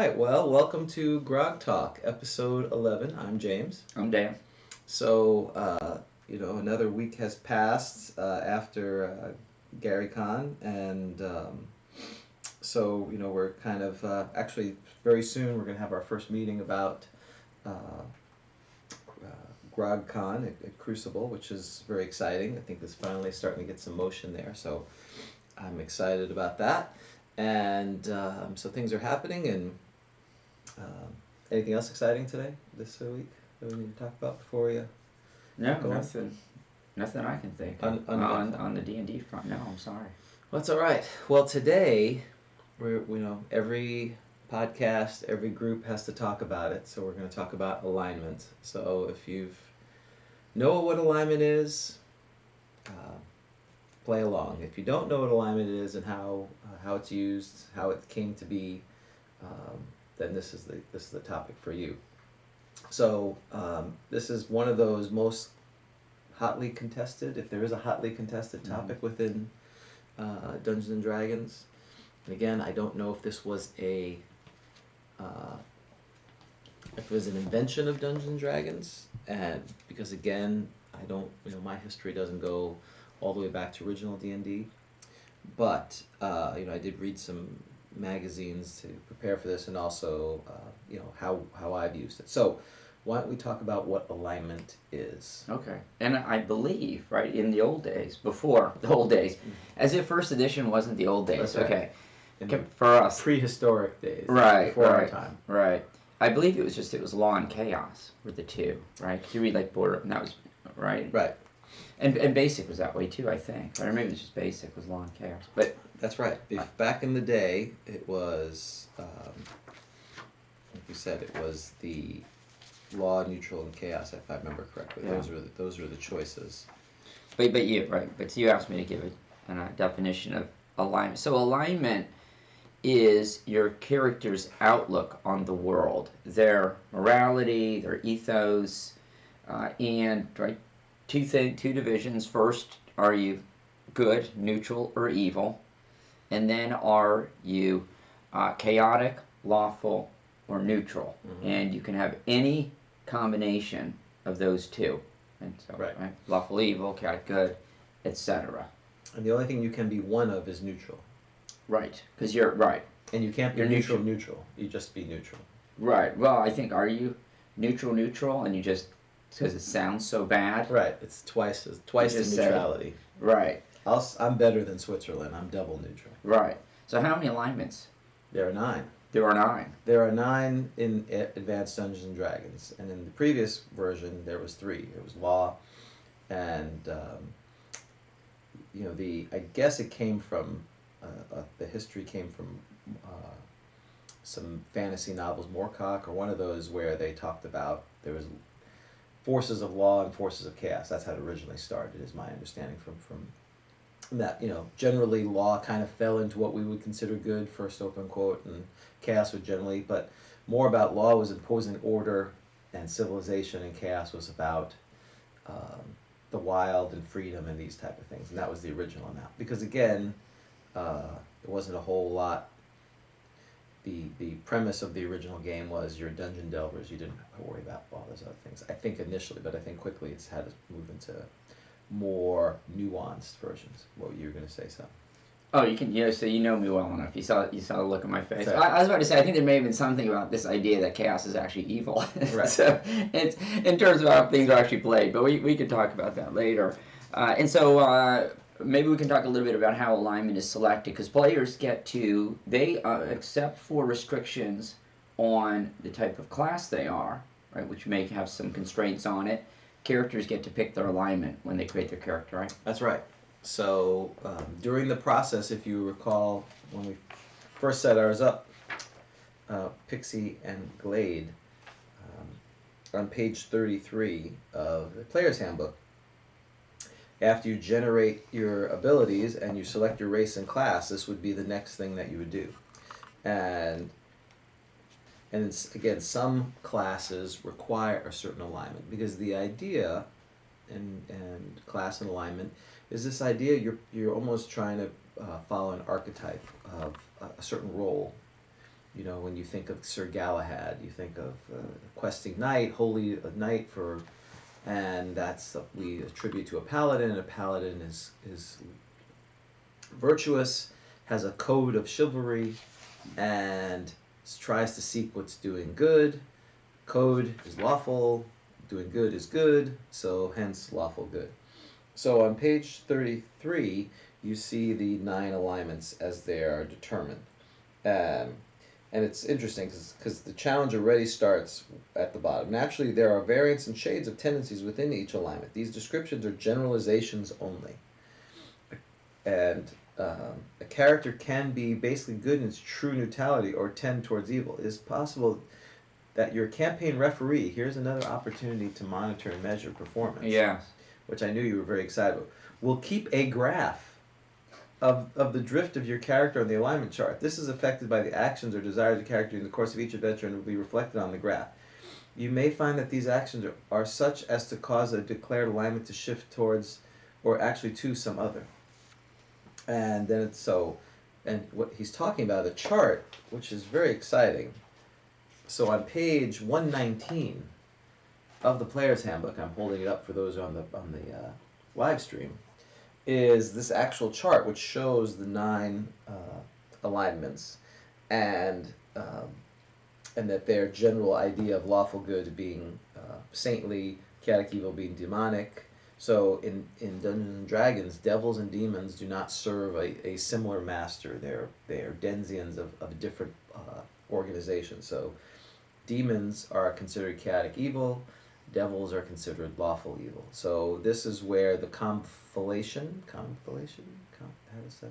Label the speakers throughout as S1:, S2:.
S1: right, well, welcome to GROGTALK, episode 11. I'm James.
S2: I'm Dan.
S1: So, another week has passed after Gary Con, and we're kind of, actually, very soon we're going to have our first meeting about GrogCon at Crucible, which is very exciting. I think it's finally starting to get some motion there, so I'm excited about that. And so things are happening, and anything else exciting today, this week, that we need to talk about before we
S2: No,
S1: go on?
S2: nothing I can think of. On the D&D front. No, I'm sorry.
S1: Well, that's all right. Well, today, every podcast, every group has to talk about it, so we're going to talk about alignment. So if you know what alignment is, play along. If you don't know what alignment is and how it's used, how it came to be, then this is the topic for you. So this is one of those most hotly contested, if there is a hotly contested topic within Dungeons and Dragons. And again, I don't know if this was if it was an invention of Dungeons and Dragons, and because again, I don't, my history doesn't go all the way back to original D&D, but I did read some magazines to prepare for this, and also how I've used it. So why don't we talk about what alignment is?
S2: Okay. And I believe, right, in the old days, before the old days, as if first edition wasn't the old days.
S1: That's right.
S2: Okay.
S1: In
S2: For us.
S1: prehistoric days.
S2: Right.
S1: Before our
S2: Right.
S1: time.
S2: Right. I believe it was law and chaos were the two, right? You read like Border, and that was, right?
S1: Right.
S2: And basic was that way too, I think. Or maybe it was just basic was law and chaos. But
S1: That's right. Back in the day, it was, like you said, it was the law, neutral, and chaos, if I remember correctly.
S2: Yeah.
S1: Those were the choices.
S2: But you asked me to give a definition of alignment. So alignment is your character's outlook on the world, their morality, their ethos, and right, two divisions. First, are you good, neutral, or evil? And then are you chaotic, lawful, or neutral?
S1: Mm-hmm.
S2: And you can have any combination of those two. And so,
S1: right.
S2: Lawful, evil, chaotic, good, etc.
S1: And the only thing you can be one of is neutral.
S2: Right, because you're right.
S1: And you can't be
S2: You're
S1: neutral. You just be neutral.
S2: Right. Well, I think, are you neutral, and you just, because it sounds so bad?
S1: Right. It's twice the neutrality.
S2: Right.
S1: I'm better than Switzerland. I'm double neutral.
S2: Right. So how many alignments?
S1: There are 9.
S2: There are 9.
S1: There are 9 in Advanced Dungeons and Dragons, and in the previous version there was 3. It was law, and I guess it came from the history came from some fantasy novels, Moorcock or one of those, where they talked about there was forces of law and forces of chaos. That's how it originally started, is my understanding from that. Generally law kind of fell into what we would consider good, first open quote, and chaos would generally, but more about law was imposing order and civilization, and chaos was about the wild and freedom and these type of things. And that was the original amount, because again, it wasn't a whole lot. The premise of the original game was you're dungeon delvers. You didn't have to worry about all those other things, I think, initially, but I think quickly it's had to move into more nuanced versions. What you were going to say, so.
S2: Oh, you can, so you know me well enough. You saw the look on my face.
S1: Right.
S2: I was about to say, I think there may have been something about this idea that chaos is actually evil.
S1: Right.
S2: So it's in terms of how things are actually played, but we can talk about that later. And so maybe we can talk a little bit about how alignment is selected, because players except for restrictions on the type of class they are, right, which may have some constraints on it, characters get to pick their alignment when they create their character, right?
S1: That's right. So during the process, if you recall, when we first set ours up, Pixie and Glade, on page 33 of the Player's Handbook, after you generate your abilities and you select your race and class, this would be the next thing that you would do. And it's, again, some classes require a certain alignment, because the idea in class and alignment is this idea you're almost trying to follow an archetype of a certain role. you know, when you think of Sir Galahad, you think of questing knight, holy knight for, and that's we attribute to a paladin. A paladin is virtuous, has a code of chivalry, and tries to seek what's doing good. Code is lawful, doing good is good, so hence lawful good. So on page 33, you see the 9 alignments as they are determined. And it's interesting because the challenge already starts at the bottom. Naturally, there are variants and shades of tendencies within each alignment. These descriptions are generalizations only. And a character can be basically good in its true neutrality or tend towards evil. It is possible that your campaign referee, here's another opportunity to monitor and measure performance.
S2: Yeah.
S1: Which I knew you were very excited about, will keep a graph of the drift of your character on the alignment chart. This is affected by the actions or desires of the character in the course of each adventure and will be reflected on the graph. You may find that these actions are such as to cause a declared alignment to shift towards, or actually to, some other. And then it's so, and what he's talking about, the chart, which is very exciting. So on page 119 of the Player's Handbook, I'm holding it up for those on the live stream, is this actual chart which shows the 9 alignments, and that their general idea of lawful good being saintly, chaotic evil being demonic. So in Dungeons and Dragons, devils and demons do not serve a similar master. They're denizens of a different organization. So demons are considered chaotic evil. Devils are considered lawful evil. So this is where the conflation,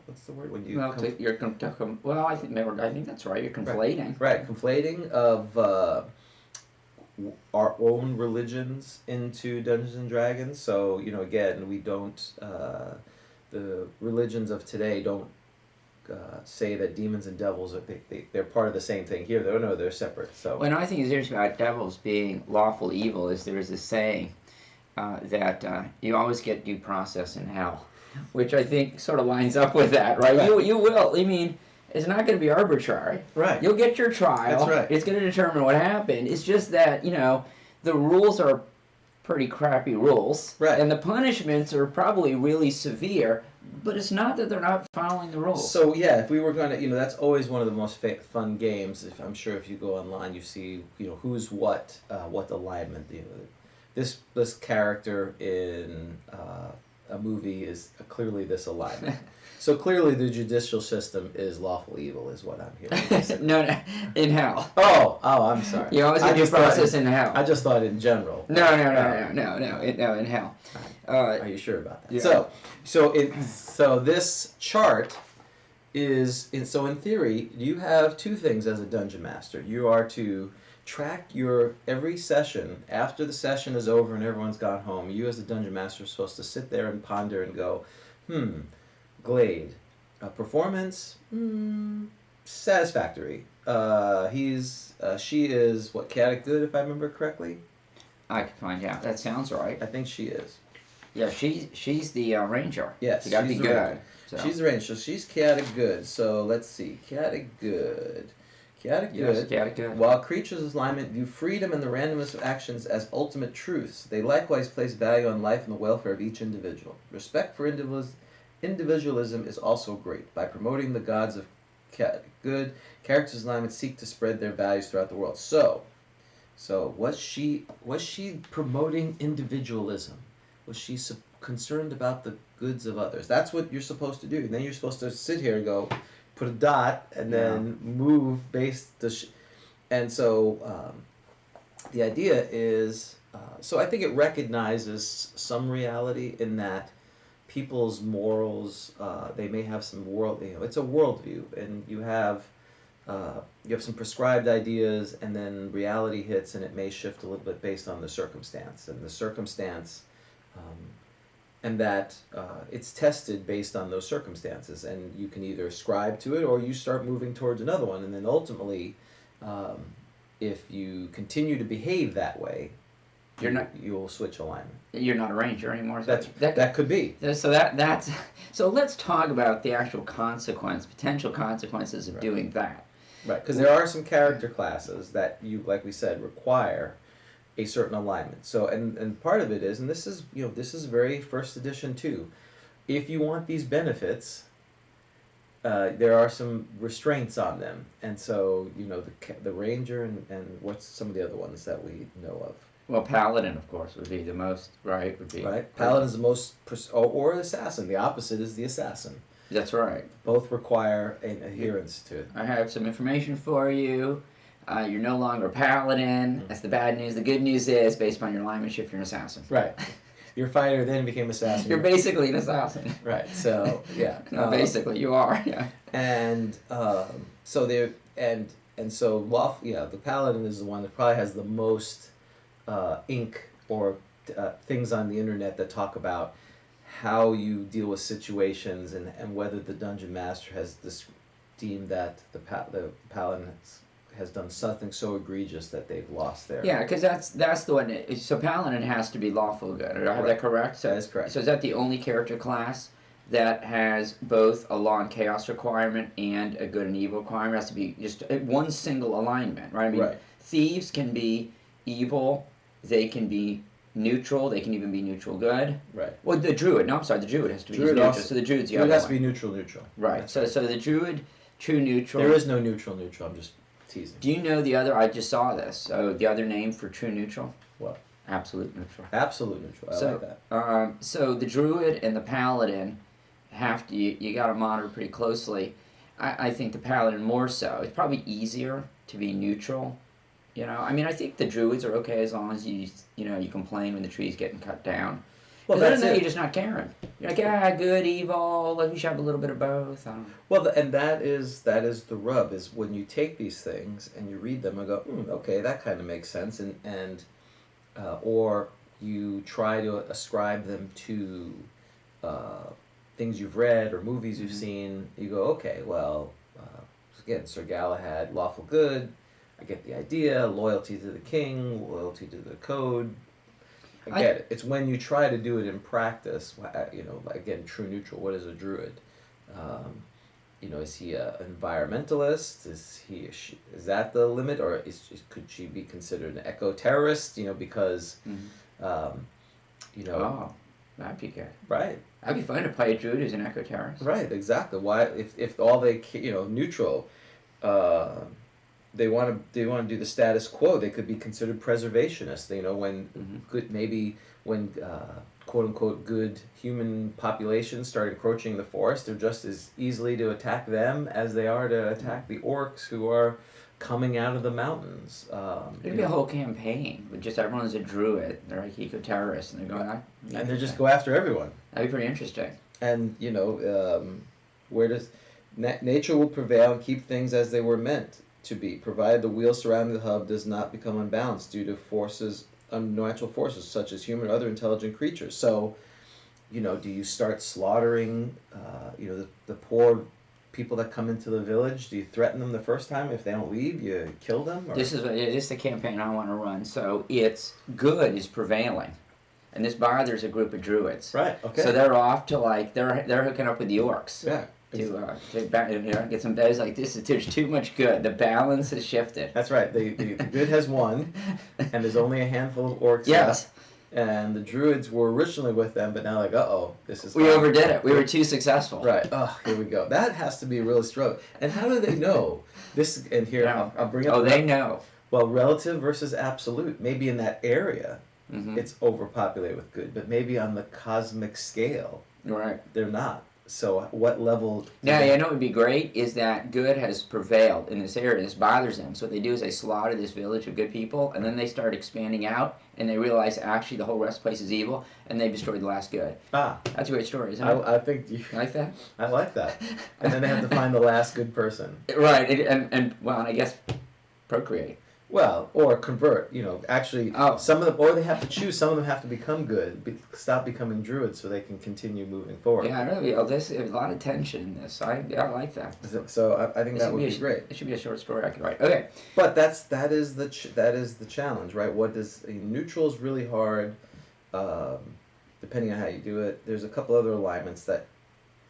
S1: what's the word? When you
S2: well, I think that's right. You're conflating.
S1: Right, conflating of our own religions into Dungeons and Dragons. So, you know, again, we don't, the religions of today don't say that demons and devils are they're part of the same thing here. They're separate. So
S2: what I think is interesting about devils being lawful evil is there is a saying that you always get due process in hell, which I think sort of lines up with that, right? You will. I mean, it's not going to be arbitrary.
S1: Right.
S2: You'll get your trial.
S1: That's right.
S2: It's going to determine what happened. It's just that, you know, the rules are pretty crappy rules.
S1: Right.
S2: And the punishments are probably really severe, but it's not that they're not following the rules.
S1: So, yeah, if we were going to, you know, that's always one of the most fun games. I'm sure if you go online, you see, you know, who's what alignment. You know, this character in a movie is clearly this alignment. So clearly the judicial system is lawful evil, is what I'm hearing.
S2: No, in hell.
S1: Oh, I'm sorry.
S2: You always get due process in hell.
S1: I just thought in general.
S2: No, in hell.
S1: Are you sure about that?
S2: Yeah.
S1: So this chart is in theory you have 2 things as a dungeon master. You are to track your every session. After the session is over and everyone's gone home, you as the dungeon master are supposed to sit there and ponder and go, Glade, performance, satisfactory. She is what, chaotic good, if I remember correctly.
S2: I can find out. That sounds right.
S1: I think she is.
S2: Yeah, she's the ranger.
S1: Yes,
S2: you gotta be good.
S1: So. She's the ranger, so she's chaotic good. So let's see, chaotic good. Chaotic good. While creatures' alignment view freedom and the randomness of actions as ultimate truths, they likewise place value on life and the welfare of each individual. Respect for individualism is also great. By promoting the gods of good, characters' alignment seek to spread their values throughout the world. So was she promoting individualism? Was she concerned about the goods of others? That's what you're supposed to do. And then you're supposed to sit here and go, put a dot, and then move based and so the idea is, so I think it recognizes some reality in that people's morals, they may have some it's a worldview, and you have some prescribed ideas, and then reality hits, and it may shift a little bit based on the circumstance, and that it's tested based on those circumstances, and you can either ascribe to it or you start moving towards another one, and then ultimately, if you continue to behave that way, you'll switch alignment.
S2: You're not a ranger anymore. So
S1: that could be.
S2: So let's talk about the actual potential consequences of doing that.
S1: Right, because there are some character classes that you, like we said, require a certain alignment. So, and part of it is, and this is, this is very first edition too. If you want these benefits, there are some restraints on them, and so the ranger and what's some of the other ones that we know of.
S2: Well, paladin, of course, would be the most, right? Would be
S1: right. Paladin is the most, or assassin. The opposite is the assassin.
S2: That's right.
S1: Both require an adherence to it.
S2: I have some information for you. You're no longer a paladin. That's the bad news. The good news is, based upon your alignment shift, you're an assassin.
S1: Right. Your fighter then became assassin.
S2: You're basically an assassin.
S1: Right. So yeah.
S2: No, basically you are. Yeah.
S1: And so there and so the paladin is the one that probably has the most ink or things on the internet that talk about how you deal with situations and whether the dungeon master has deemed that the paladin has done something so egregious that they've lost their...
S2: Yeah, because that's the one. So paladin has to be lawful good. Do I have that correct? So,
S1: that is correct.
S2: So is that the only character class that has both a law and chaos requirement and a good and evil requirement? It has to be just one single alignment, right? I mean,
S1: right.
S2: Thieves can be evil. They can be neutral. They can even be neutral good.
S1: Right.
S2: Well, the druid. No, I'm sorry. The druid has to be neutral.
S1: Also,
S2: so the druid's the
S1: druid
S2: other
S1: has
S2: one.
S1: to be neutral.
S2: Right. So the druid, true neutral.
S1: There is no neutral. I'm just teasing.
S2: Do you know the other? I just saw this. So the other name for true neutral?
S1: What?
S2: Absolute neutral.
S1: Absolute neutral. I like
S2: that. So the druid and the paladin have to. You got to monitor pretty closely. I think the paladin more so. It's probably easier to be neutral. I mean, I think the druids are okay as long as you complain when the tree's getting cut down. Well, that's it. You're just not caring. You're like, good, evil. Like we should have a little bit of both.
S1: Well, and that is the rub, is when you take these things and you read them and go, okay, that kind of makes sense, and or you try to ascribe them to things you've read or movies you've seen. You go, okay, well, again, Sir Galahad, lawful good. I get the idea, loyalty to the king, loyalty to the code. I get it. It's when you try to do it in practice, again, true neutral, what is a druid? Is he an environmentalist? Is that the limit? Or could she be considered an eco-terrorist, because,
S2: Oh, that'd be good.
S1: Right.
S2: That'd be fun to play a druid who's an eco-terrorist.
S1: Right, exactly. Why, if all they, neutral, they want to do the status quo. They could be considered preservationists. When quote unquote good human populations start encroaching the forest, they're just as easily to attack them as they are to attack the orcs who are coming out of the mountains.
S2: There'd be a whole campaign with just everyone's a druid. They're like eco-terrorists, and they're going on.
S1: And they just go after everyone.
S2: That'd be pretty interesting.
S1: And where does nature will prevail and keep things as they were meant to be, provided the wheel surrounding the hub does not become unbalanced due to unnatural forces such as human or other intelligent creatures. So, do you start slaughtering, the poor people that come into the village? Do you threaten them the first time? If they don't leave, you kill them? Or?
S2: This is the campaign I want to run. So it's good is prevailing, and this bothers a group of druids.
S1: Right. Okay.
S2: So they're off to they're hooking up with the orcs.
S1: Yeah.
S2: To get some days like this. There's too much good. The balance has shifted.
S1: That's right. The good has won, and there's only a handful of orcs
S2: left.
S1: And the druids were originally with them, but now this is...
S2: We overdid it. We were too successful.
S1: Right. Oh, here we go. That has to be really strong. And how do they know this? And here I'll bring up...
S2: they know.
S1: Well, relative versus absolute. Maybe in that area, it's overpopulated with good, but maybe on the cosmic scale,
S2: right,
S1: they're not. So what level...
S2: Now, you know what would be great is that good has prevailed in this area. This bothers them. So what they do is they slaughter this village of good people, and then they start expanding out, and they realize actually the whole rest of the place is evil, and they've destroyed the last good. That's a great story, isn't it?
S1: I think you...
S2: Like that?
S1: I like that. And then they have to find the last good person.
S2: Right, and I guess procreate.
S1: Well, or convert, actually, some of them, or they have to choose, some of them have to become good, stop becoming druids so they can continue moving forward.
S2: Yeah, really, there's a lot of tension in this. I like that.
S1: So I think that would be great.
S2: It should be a short story I could write. Okay.
S1: But that is the challenge, right? Neutral is really hard, depending on how you do it. There's a couple other alignments that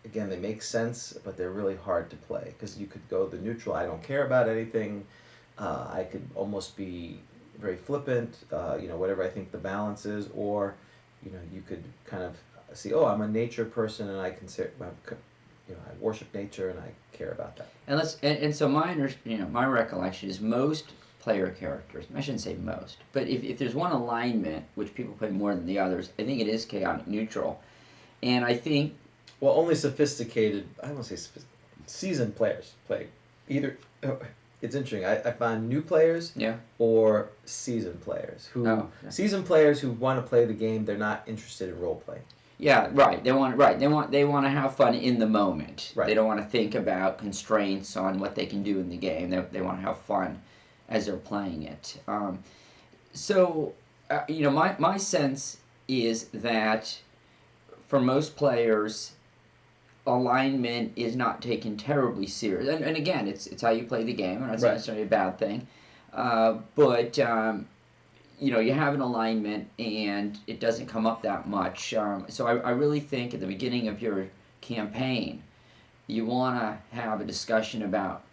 S1: again, they make sense, but they're really hard to play because you could go the neutral. I don't care about anything. I could almost be very flippant. Whatever I think the balance is, or you could kind of see, oh, I'm a nature person, and I consider, I worship nature, and I care about that.
S2: And so my recollection is most player characters. I shouldn't say most, but if there's one alignment which people play more than the others, I think it is chaotic neutral, and I think.
S1: Well, only sophisticated. I don't want to say seasoned players play either. It's interesting. I find new players, or seasoned players seasoned players who want to play the game. They're not interested in role play.
S2: Yeah, right. They want to have fun in the moment.
S1: Right.
S2: They don't want to think about constraints on what they can do in the game. They want to have fun as they're playing it. My sense is that for most players, alignment is not taken terribly serious. And again, it's how you play the game. And it's not necessarily a bad thing. But you have an alignment and it doesn't come up that much. So I really think at the beginning of your campaign, you want to have a discussion about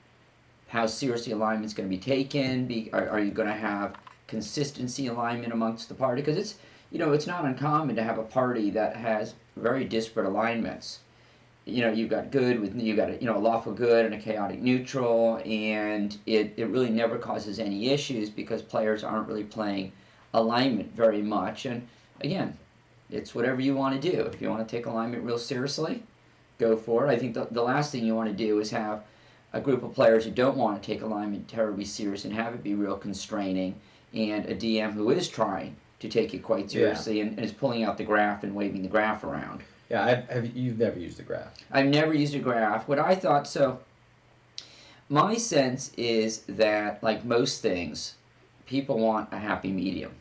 S2: how seriously alignment's going to be taken. Are you going to have consistency alignment amongst the party? Because it's not uncommon to have a party that has very disparate alignments. You've got a lawful good and a chaotic neutral, and it really never causes any issues because players aren't really playing alignment very much. And again, it's whatever you want to do. If you want to take alignment real seriously, go for it. I think the last thing you want to do is have a group of players who don't want to take alignment terribly serious and have it be real constraining, and a DM who is trying to take it quite seriously and is pulling out the graph and waving the graph around.
S1: Yeah, you've never used a graph.
S2: I've never used a graph. My sense is that, like most things, people want a happy medium.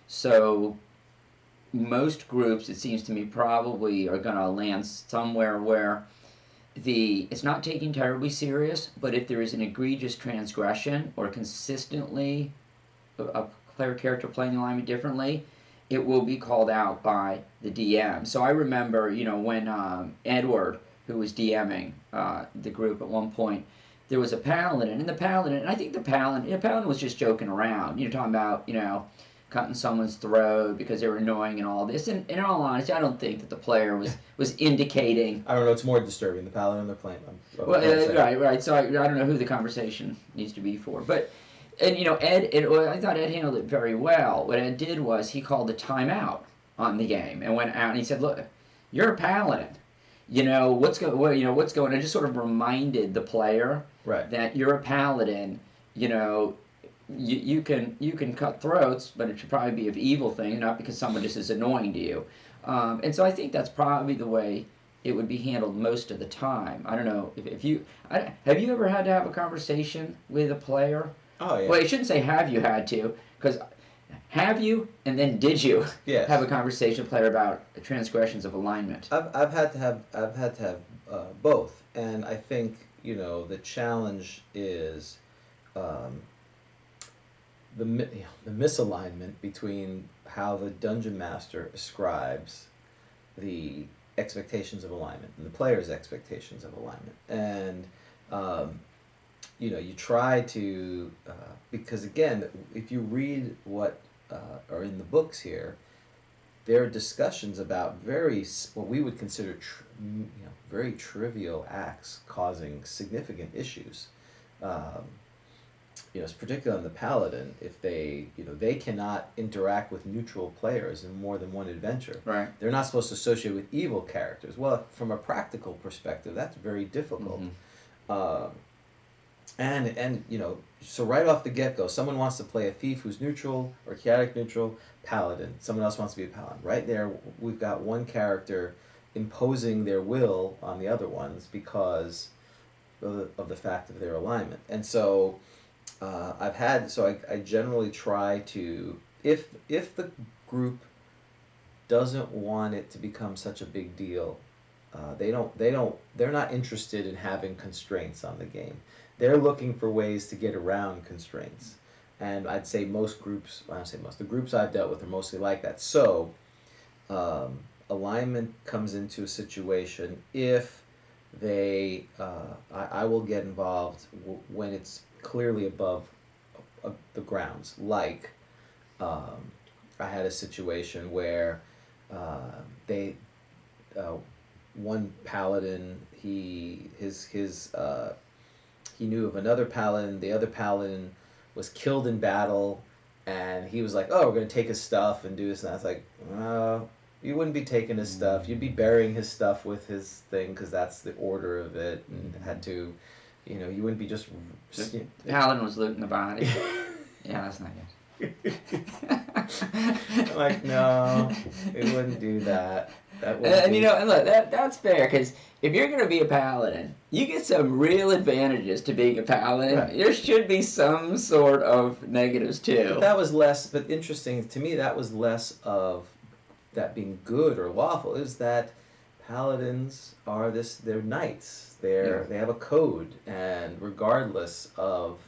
S2: So most groups, it seems to me, probably are going to land somewhere where it's not taken terribly serious, but if there is an egregious transgression or consistently a player character playing the alignment differently, it will be called out by the DM. So I remember, when Edward, who was DMing the group at one point, there was a Paladin, and I think the Paladin was just joking around, talking about, cutting someone's throat because they were annoying and all this. And in all honesty, I don't think that the player was indicating.
S1: I don't know. It's more disturbing. The Paladin they're playing.
S2: Right. So I don't know who the conversation needs to be for, but. And I thought Ed handled it very well. What Ed did was he called a timeout on the game and went out and he said, "Look, you're a Paladin. What's going on?" I just sort of reminded the player that you're a Paladin. You can cut throats, but it should probably be of evil things, not because someone just is annoying to you. And so I think that's probably the way it would be handled most of the time. I don't know have you ever had to have a conversation with a player?
S1: Oh, yeah.
S2: Well, you shouldn't say have you had to, because have you and then did you have a conversation with a player about transgressions of alignment?
S1: I've had to have both, and I think the challenge is the misalignment between how the dungeon master ascribes the expectations of alignment and the player's expectations of alignment, and you try to, because again, if you read what are in the books here, there are discussions about what we would consider very trivial acts causing significant issues. Particularly on the Paladin, if they cannot interact with neutral players in more than one adventure.
S2: Right.
S1: They're not supposed to associate with evil characters. Well, from a practical perspective, that's very difficult. Mm-hmm. So right off the get-go, someone wants to play a thief who's neutral or chaotic neutral, Paladin. Someone else wants to be a Paladin. Right there, we've got one character imposing their will on the other ones because of the fact of their alignment. And so I generally try to, if the group doesn't want it to become such a big deal, they're not interested in having constraints on the game. They're looking for ways to get around constraints. And I'd say the groups I've dealt with are mostly like that. So alignment comes into a situation if they, I will get involved when it's clearly above the grounds. Like, I had a situation where they, one paladin, he knew of another paladin. The other paladin was killed in battle, and he was like, "Oh, we're gonna take his stuff and do this." And I was like, "You wouldn't be taking his stuff. You'd be burying his stuff with his thing, because that's the order of it." And had to, you wouldn't be just.
S2: Paladin was looting the body. Yeah, that's not good.
S1: I'm like, no, it wouldn't do that. That wouldn't
S2: And
S1: be-
S2: and look, that's fair, because if you're going to be a paladin, you get some real advantages to being a paladin.
S1: Right.
S2: There should be some sort of negatives too.
S1: But that was less. But interesting to me, that was less of that being good or lawful. Is that paladins are they're knights. They have a code, and regardless of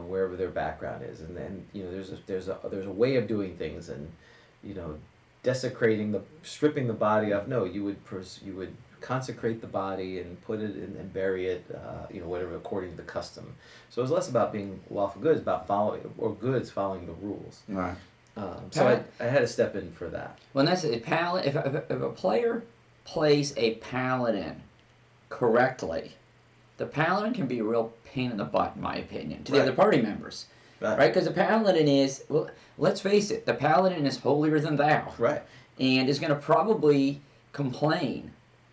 S1: wherever their background is, and then there's a way of doing things, and stripping the body off. No, you would consecrate the body and put it in and bury it, whatever, according to the custom. So it was less about being lawful good, it's about following the rules.
S2: Right.
S1: So I had to step in for that.
S2: Well, that's a paladin. If a player plays a paladin correctly, the paladin can be a real pain in the butt, in my opinion, to the other party members. Right? Because the paladin is, well, let's face it, the paladin is holier than thou.
S1: Right.
S2: And is going to probably complain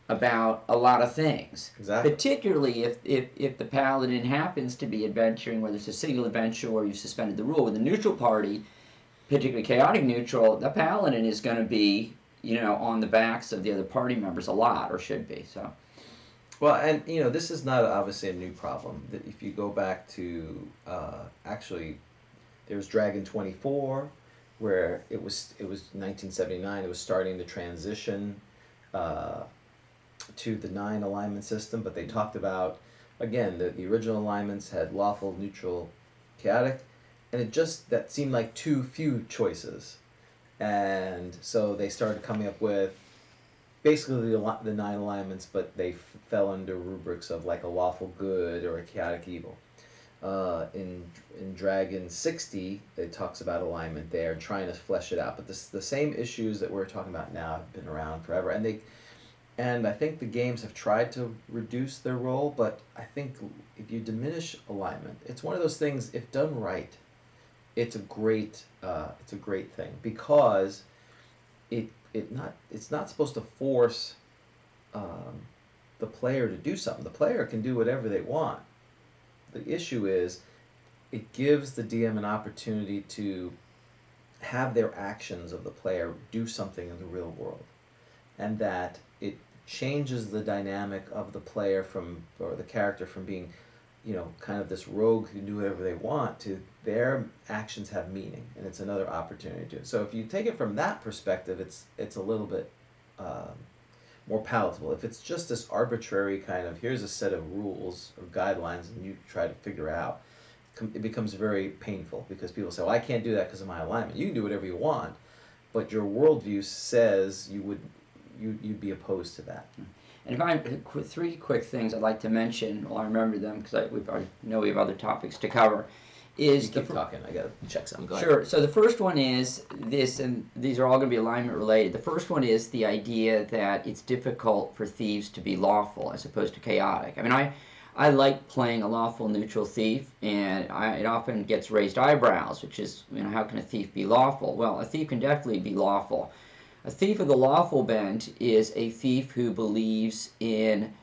S2: about a lot of things.
S1: Exactly.
S2: Particularly if the paladin happens to be adventuring, whether it's a single adventure or you've suspended the rule. With a neutral party, particularly chaotic neutral, the paladin is going to be, on the backs of the other party members a lot, or should be. So.
S1: Well, and this is not obviously a new problem. If you go back to actually, there's Dragon 24, where it was 1979. It was starting to transition to the 9 alignment system, but they talked about, again, the original alignments had lawful, neutral, chaotic, and that seemed like too few choices, and so they started coming up with basically the 9 alignments, but they fell under rubrics of like a lawful good or a chaotic evil. In Dragon 60, it talks about alignment there, trying to flesh it out. But the same issues that we're talking about now have been around forever, and I think the games have tried to reduce their role. But I think if you diminish alignment, it's one of those things. If done right, it's a great thing, because it's not supposed to force the player to do something. The player can do whatever they want. The issue is it gives the DM an opportunity to have their actions of the player do something in the real world, and that it changes the dynamic of the player or the character from being kind of this rogue who can do whatever they want, to their actions have meaning, and it's another opportunity to do it. So if you take it from that perspective, it's a little bit more palatable. If it's just this arbitrary kind of, here's a set of rules or guidelines and you try to figure out, it becomes very painful, because people say, well, I can't do that because of my alignment. You can do whatever you want, but your worldview says you'd be opposed to that.
S2: And if I 3 quick things I'd like to mention, well, I remember them because I know we have other topics to cover. Is
S1: you keep talking. I gotta check something. Go
S2: sure.
S1: ahead.
S2: So the first one is this, and these are all going to be alignment related. The first one is the idea that it's difficult for thieves to be lawful as opposed to chaotic. I mean, I like playing a lawful neutral thief, and it often gets raised eyebrows, which is, how can a thief be lawful? Well, a thief can definitely be lawful. A thief of the lawful bent is a thief who believes in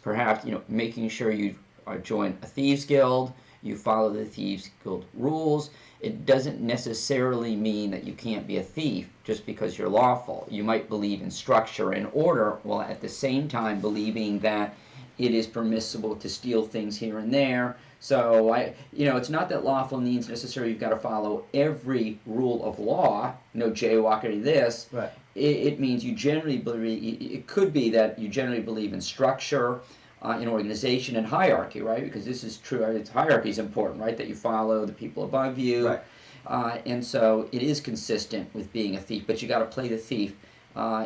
S2: perhaps making sure you join a thieves guild, you follow the thieves guild rules. It doesn't necessarily mean that you can't be a thief just because you're lawful. You might believe in structure and order, while at the same time believing that it is permissible to steal things here and there. So it's not that lawful means necessarily you've got to follow every rule of law, no jaywalking this.
S1: Right.
S2: It means you generally believe, it could be that you generally believe in structure, in organization and hierarchy, right? Because this is true, hierarchy is important, right? That you follow the people above you.
S1: Right.
S2: And so it is consistent with being a thief, but you got to play the thief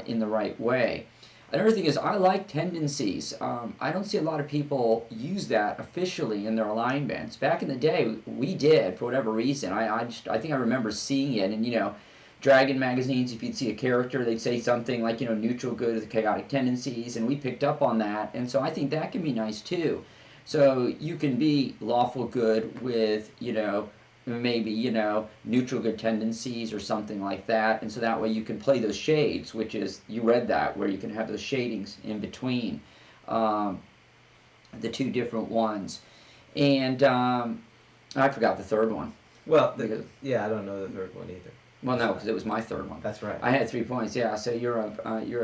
S2: in the right way. Another thing is I like tendencies. I don't see a lot of people use that officially in their alignments. Back in the day, we did for whatever reason. I think I remember seeing it, and Dragon magazines. If you'd see a character, they'd say something like neutral good with chaotic tendencies, and we picked up on that. And so I think that can be nice too. So you can be lawful good with maybe neutral good tendencies or something like that, and so that way you can play those shades, which is, you read that, where you can have those shadings in between the two different ones. And I forgot the third one.
S1: Well, I don't know the third one either.
S2: Well, no, because it was my third one.
S1: That's right.
S2: I had 3 points. Yeah, so you're of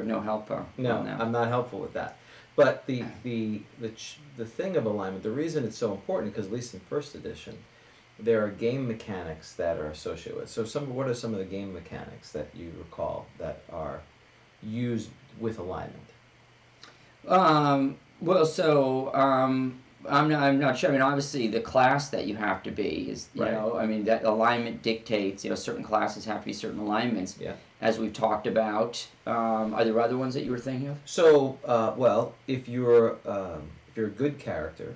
S2: no help.
S1: No, I'm not helpful with that. But the thing of alignment, the reason it's so important, because at least in first edition, there are game mechanics that are associated with. So what are some of the game mechanics that you recall that are used with alignment?
S2: I'm not sure. I mean, obviously, the class that you have to be is, that alignment dictates, certain classes have to be certain alignments.
S1: Yeah.
S2: As we've talked about. Are there other ones that you were thinking of?
S1: So, if you're a good character,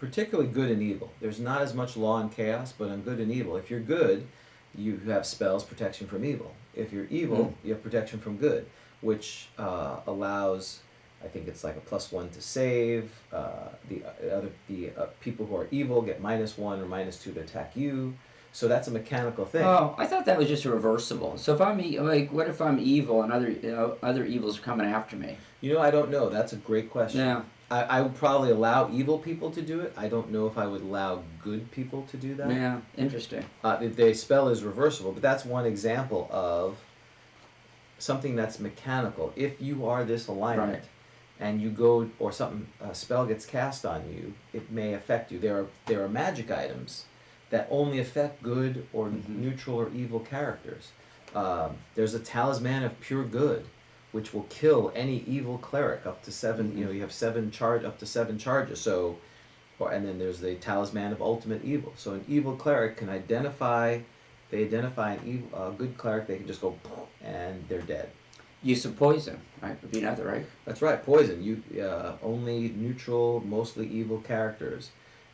S1: particularly good and evil, there's not as much law and chaos, but on good and evil. If you're good, you have spells protection from evil. If you're evil, you have protection from good, which allows, I think it's like a +1 to save. The people who are evil get -1 or -2 to attack you. So that's a mechanical thing.
S2: Oh, I thought that was just a reversible. So if I'm what if I'm evil and other evils are coming after me?
S1: I don't know. That's a great question.
S2: Yeah.
S1: I would probably allow evil people to do it. I don't know if I would allow good people to do that.
S2: Yeah, interesting.
S1: The spell is reversible, but that's one example of something that's mechanical. If you are this alignment,
S2: Right.
S1: and you go, or a spell gets cast on you, it may affect you. There are magic items that only affect good or neutral or evil characters. There's a talisman of pure good, which will kill any evil cleric up to 7. You have up to 7 charges. So, and then there's the talisman of ultimate evil. So an evil cleric can identify. They identify a good cleric. They can just go, and they're dead.
S2: Use of poison, right? Would be another, right?
S1: That's right, poison. Only neutral, mostly evil characters.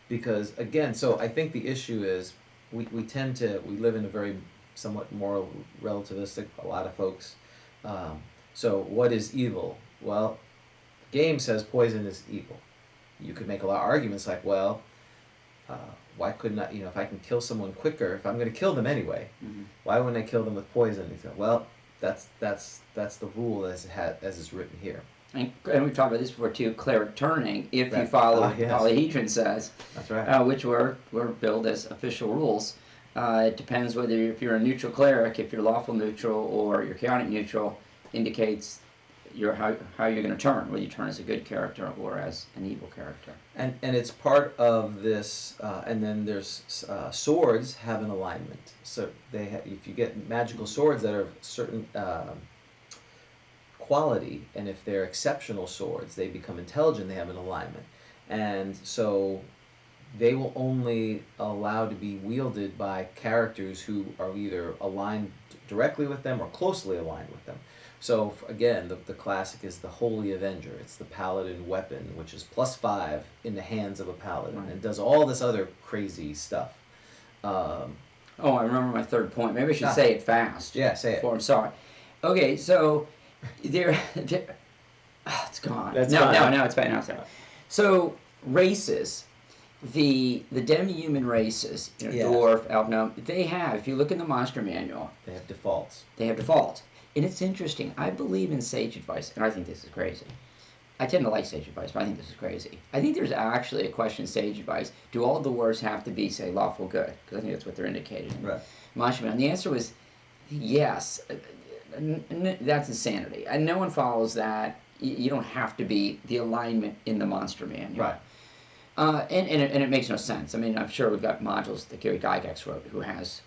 S1: Because, again, so I think the issue is we live in a very somewhat moral relativistic, a lot of folks. So what is evil? Well, the game says poison is evil. You could make a lot of arguments like, well, why couldn't I, if I can kill someone quicker, if I'm going to kill them anyway, why wouldn't I kill them with poison? And well, that's the rule as is written here.
S2: And we've talked about this before too. Cleric turning, if you
S1: Right.
S2: follow
S1: Yes.
S2: Polyhedron says,
S1: That's right.
S2: which were billed as official rules. It depends whether if you're a neutral cleric, if you're lawful neutral or you're chaotic neutral, indicates how you're going to turn, whether you turn as a good character or as an evil character.
S1: And it's part of this, and then there's swords have an alignment. So if you get magical swords that are certain quality, and if they're exceptional swords, they become intelligent. They have an alignment, and so they will only allow to be wielded by characters who are either aligned directly with them or closely aligned with them. So again, the classic is the Holy Avenger. It's the Paladin weapon, which is +5 in the hands of a Paladin,
S2: Right.
S1: and does all this other crazy stuff.
S2: Oh, I remember my third point. Maybe I should say it fast.
S1: Yeah, say it.
S2: I'm sorry. Okay, so there it's gone.
S1: That's
S2: no,
S1: fine.
S2: no, it's fine. No, it's fine. So races, the demi-human races,
S1: Yeah.
S2: dwarf, elf, gnome, they have. If you look in the monster manual,
S1: They have defaults.
S2: they have defaults. And it's interesting. I believe in sage advice, and I think this is crazy. I tend to like sage advice, but I think this is crazy. I think there's actually a question in sage advice. Do all dwarves have to be, say, lawful good? Because I think that's what they're indicating.
S1: Right.
S2: Monster manual. And the answer was yes. That's insanity. And no one follows that. You don't have to be the alignment in the monster manual.
S1: Right.
S2: And it makes no sense. I mean, I'm sure we've got modules that Gary Gygax wrote who has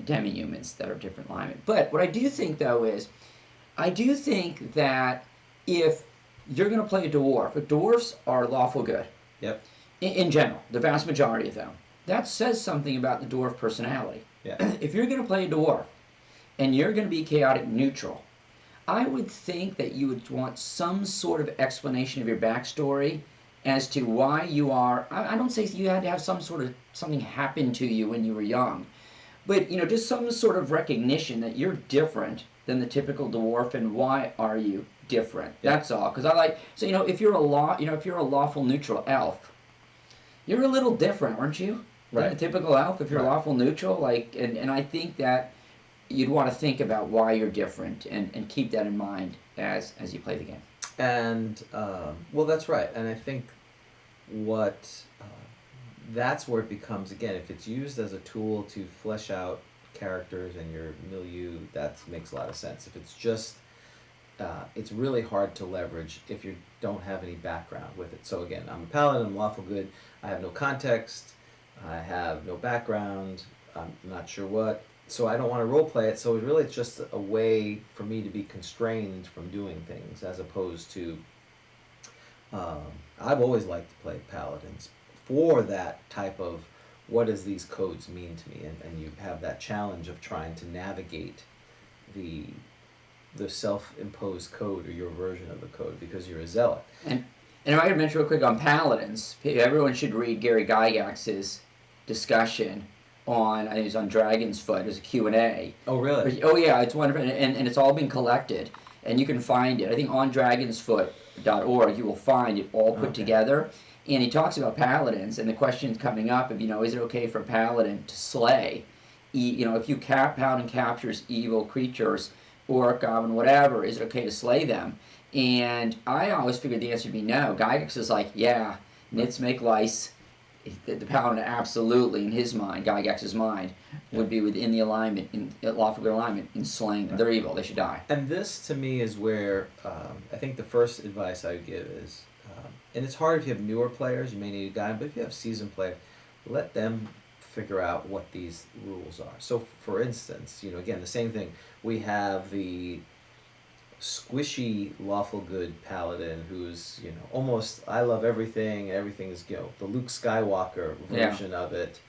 S2: demi-humans that are different alignment. But what I do think, though, is I do think that if you're going to play a dwarf, dwarfs are lawful good.
S1: Yep.
S2: In general, the vast majority of them. That says something about the dwarf personality.
S1: Yeah.
S2: If you're going to play a dwarf and you're going to be chaotic neutral, I would think that you would want some sort of explanation of your backstory as to why you are. I don't say you had to have some sort of something happen to you when you were young, but just some sort of recognition that you're different than the typical dwarf, and why are you different?
S1: Yeah.
S2: That's all. Because I like so if you're if you're a lawful neutral elf, you're a little different, aren't you? Than
S1: Right.
S2: a typical elf. If you're
S1: Right.
S2: lawful neutral, and I think that you'd want to think about why you're different and keep that in mind as you play the game.
S1: And well, that's right. And I think what that's where it becomes, again, if it's used as a tool to flesh out characters and your milieu, that makes a lot of sense. If it's just it's really hard to leverage if you don't have any background with it. So again, I'm a paladin, I'm lawful good, I have no context, I have no background, I'm not sure what, so I don't want to role play it. So really it's just a way for me to be constrained from doing things, as opposed to I've always liked to play paladins for that type of what does these codes mean to me, and you have that challenge of trying to navigate the self-imposed code, or your version of the code, because you're a zealot.
S2: And if I could mention real quick on Paladins, everyone should read Gary Gygax's discussion on, I think it's on Dragon's Foot, as a Q&A.
S1: Oh, really?
S2: Oh yeah, it's wonderful, and it's all been collected, and you can find it. I think on dragonsfoot.org you will find it all put together, and he talks about Paladins, and the question's coming up of, is it okay for a Paladin to slay? If you Paladin captures evil creatures, orc, goblin, whatever, is it okay to slay them? And I always figured the answer would be no. Gygax is like, yeah, nits make lice. The paladin absolutely, in his mind, Gygax's mind, would be within the alignment, in lawful good alignment, in slaying them. They're evil. They should die.
S1: And this, to me, is where I think the first advice I would give is, and it's hard if you have newer players, you may need a guide, but if you have seasoned players, let them figure out what these rules are. So, for instance, again, the same thing. We have the squishy lawful good paladin who's almost I love everything, everything is the Luke Skywalker version of it,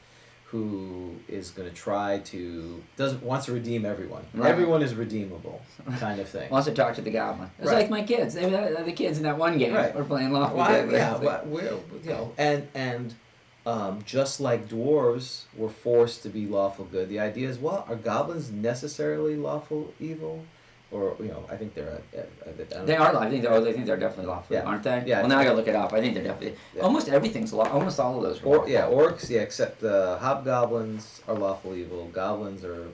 S1: who is going to try to wants to redeem everyone.
S2: Right.
S1: Everyone is redeemable, kind of thing.
S2: Wants to talk to the goblin. It's
S1: Right.
S2: like my kids. They're the kids in that one game.
S1: Right.
S2: We're playing lawful
S1: Well,
S2: good.
S1: and just like dwarves were forced to be lawful good, the idea is, well, are goblins necessarily lawful evil? Or I think they're.
S2: They are. I think they're definitely lawful, aren't they?
S1: Yeah.
S2: Well, now I gotta look it up. I think they're definitely. Yeah. Almost everything's almost all of those. Are lawful.
S1: Orcs. Yeah, except hobgoblins are lawful evil. Goblins are.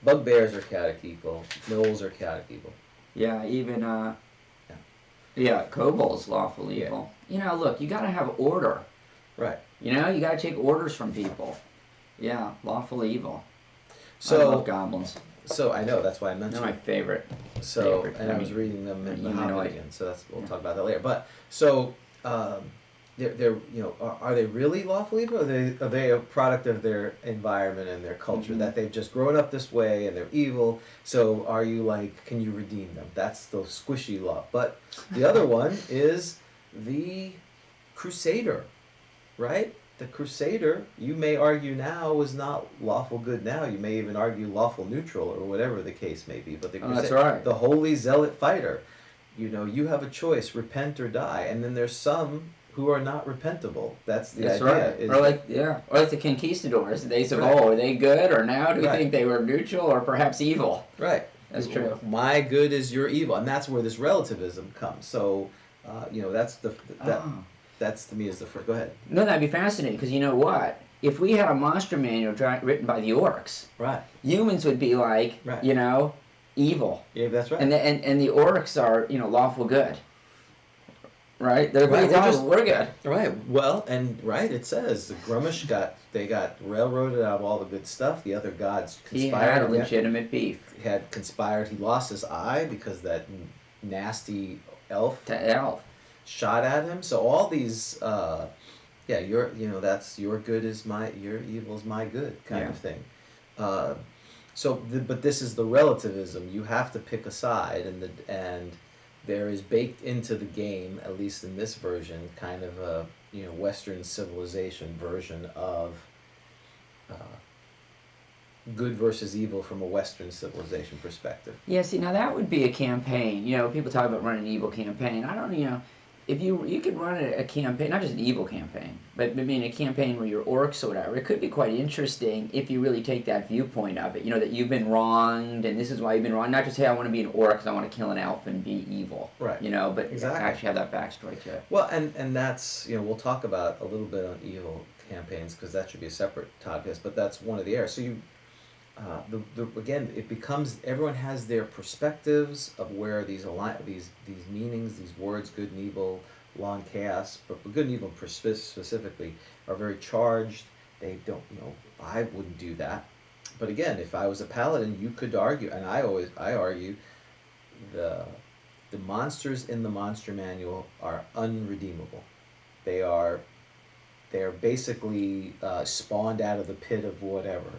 S1: Bugbears are chaotic evil. Gnolls are chaotic evil.
S2: Yeah. Even. Kobolds lawful evil.
S1: Yeah.
S2: Look, you gotta have order.
S1: Right.
S2: You gotta take orders from people. Yeah, lawful evil.
S1: So
S2: I love goblins.
S1: So I know, that's why I mentioned.
S2: They're my favorite.
S1: So
S2: favorite.
S1: and I was reading them in the
S2: humanoid.
S1: Hobbit again. So we'll talk about that later. But so they're are they really lawful evil? Are they a product of their environment and their culture, that they've just grown up this way and they're evil? So are you can you redeem them? That's the squishy law. But the other one is the Crusader, right? The Crusader, you may argue now, is not lawful good now. You may even argue lawful neutral, or whatever the case may be. But the Crusader,
S2: that's right.
S1: The holy zealot fighter, you have a choice: repent or die. And then there's some who are not repentable. That's the idea.
S2: Right. Or like the conquistadors, the days of old. Are they good, or now do we think they were neutral or perhaps evil?
S1: Right.
S2: That's true.
S1: My good is your evil, and that's where this relativism comes. So, that's to me is the first. Go ahead.
S2: No, that'd be fascinating, because you know what? If we had a monster manual written by the orcs,
S1: Right.
S2: humans would be like, evil.
S1: Yeah, that's right.
S2: And the orcs are, lawful good. Right? They're
S1: Right,
S2: we're good.
S1: Right. Well, and it says the Grummish got railroaded out of all the good stuff. The other gods conspired.
S2: He had a legitimate beef.
S1: He had conspired. He lost his eye because that nasty elf shot at him. So all these, that's your good is your evil is my good kind of thing. But this is the relativism. You have to pick a side, and there is baked into the game, at least in this version, kind of a Western civilization version of good versus evil from a Western civilization perspective.
S2: Yeah, see, now that would be a campaign. You know, people talk about running an evil campaign. I don't, you know, if you could run a campaign, not just an evil campaign, but I mean a campaign where you're orcs or whatever, it could be quite interesting if you really take that viewpoint of it. You know, that you've been wronged, and this is why you've been wronged. Not just, hey, I want to be an orc because I want to kill an elf and be evil.
S1: Right.
S2: You know, but
S1: Exactly.
S2: actually have that backstory to it.
S1: Well, and that's, you know, we'll talk about a little bit on evil campaigns because that should be a separate podcast, but that's one of the areas. So you, again, it becomes, everyone has their perspectives of where these meanings, these words, good and evil, law and chaos, but good and evil specifically are very charged. They don't, you know, I wouldn't do that. But again, if I was a paladin, you could argue, and I argue, the monsters in the monster manual are unredeemable. They are basically spawned out of the pit of whatever.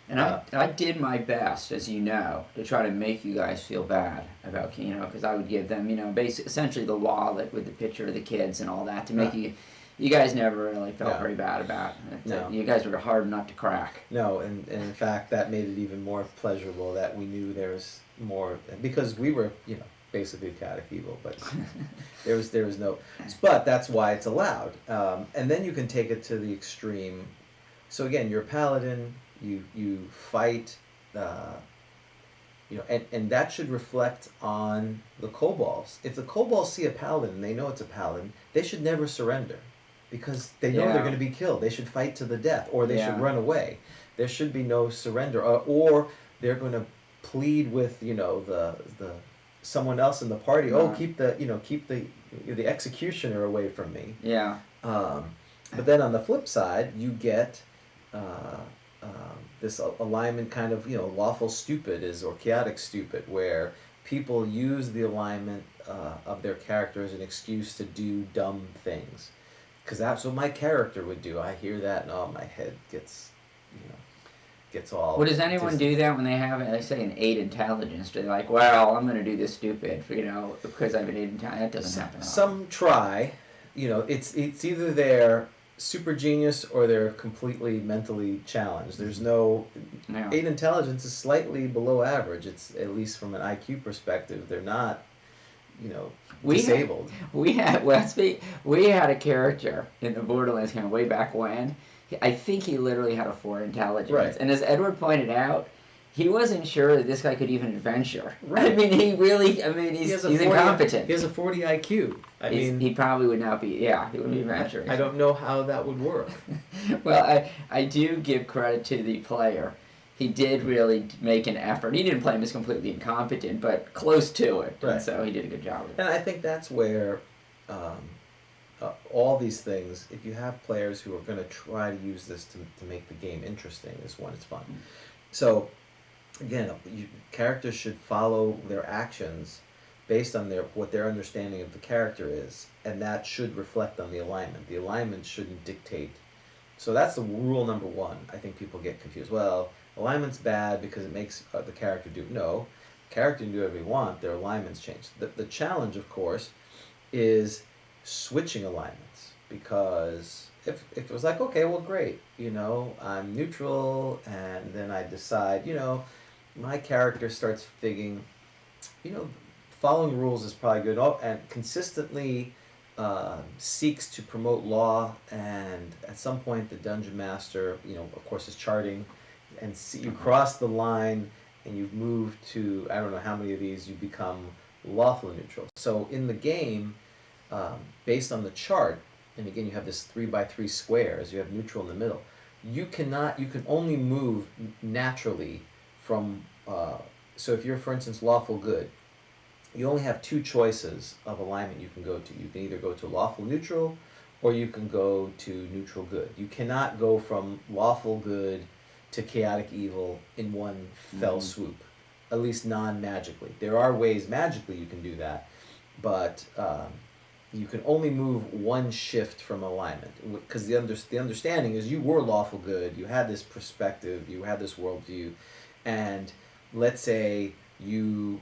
S2: And I did my best, as you know, to try to make you guys feel bad about, you know, because I would give them, you know, essentially the wallet with the picture of the kids and all that to make you guys never really felt very bad about it.
S1: No.
S2: You guys were hard nut to crack.
S1: No, and in fact, that made it even more pleasurable that we knew there was more, because we were, you know, basically chaotic evil, but there was no, but that's why it's allowed. And then you can take it to the extreme. So again, you're a paladin. You fight, you know, and that should reflect on the kobolds. If the kobolds see a paladin and they know it's a paladin, they should never surrender, because they know they're going to be killed. They should fight to the death, or they should run away. There should be no surrender, or they're going to plead with, you know, the someone else in the party. Oh, keep the executioner away from me.
S2: Yeah.
S1: But then on the flip side, you get this alignment kind of, you know, lawful stupid or chaotic stupid, where people use the alignment of their character as an excuse to do dumb things. Because that's what my character would do. I hear that and my head gets, you know, gets all...
S2: Well, does anyone do that when they have, let's say, an 8 intelligence? They're like, well, I'm going to do this stupid, you know, because I have an 8 intelligence. That doesn't happen.
S1: Some try. You know, it's either they're super genius or they're completely mentally challenged. There's no... 8 intelligence is slightly below average. It's, at least from an IQ perspective, they're not, you know, disabled.
S2: We had a character in the Borderlands game way back when. I think he literally had a 4 intelligence.
S1: Right.
S2: And as Edward pointed out, he wasn't sure that this guy could even adventure.
S1: Right.
S2: I mean, he's incompetent.
S1: He has a 40 IQ.
S2: He probably would not be, he wouldn't be adventuring.
S1: I don't know how that would work.
S2: Well, I do give credit to the player. He did really make an effort. He didn't play him as completely incompetent, but close to it.
S1: Right.
S2: And so he did a good job with it.
S1: And I think that's where all these things, if you have players who are going to try to use this to make the game interesting, is when it's fun. So, again, characters should follow their actions based on what their understanding of the character is, and that should reflect on the alignment. The alignment shouldn't dictate. So that's the rule number 1. I think people get confused. Well, alignment's bad because it makes the character do... No, the character can do whatever they want. Their alignment's changed. The challenge, of course, is switching alignments, because if it was like, okay, well, great, you know, I'm neutral, and then I decide, you know, my character starts thinking, you know, following rules is probably good, and consistently seeks to promote law, and at some point the dungeon master, you know, of course, is charting, and you cross the line, and you've moved to, I don't know how many of these, you become lawful neutral. So in the game, based on the chart, and again, you have this 3x3 squares, you have neutral in the middle, you can only move naturally from, so if you're, for instance, lawful good, you only have 2 choices of alignment you can go to. You can either go to lawful neutral, or you can go to neutral good. You cannot go from lawful good to chaotic evil in one fell swoop, at least non-magically. There are ways magically you can do that, but you can only move one shift from alignment, because the understanding is you were lawful good, you had this perspective, you had this worldview, and let's say you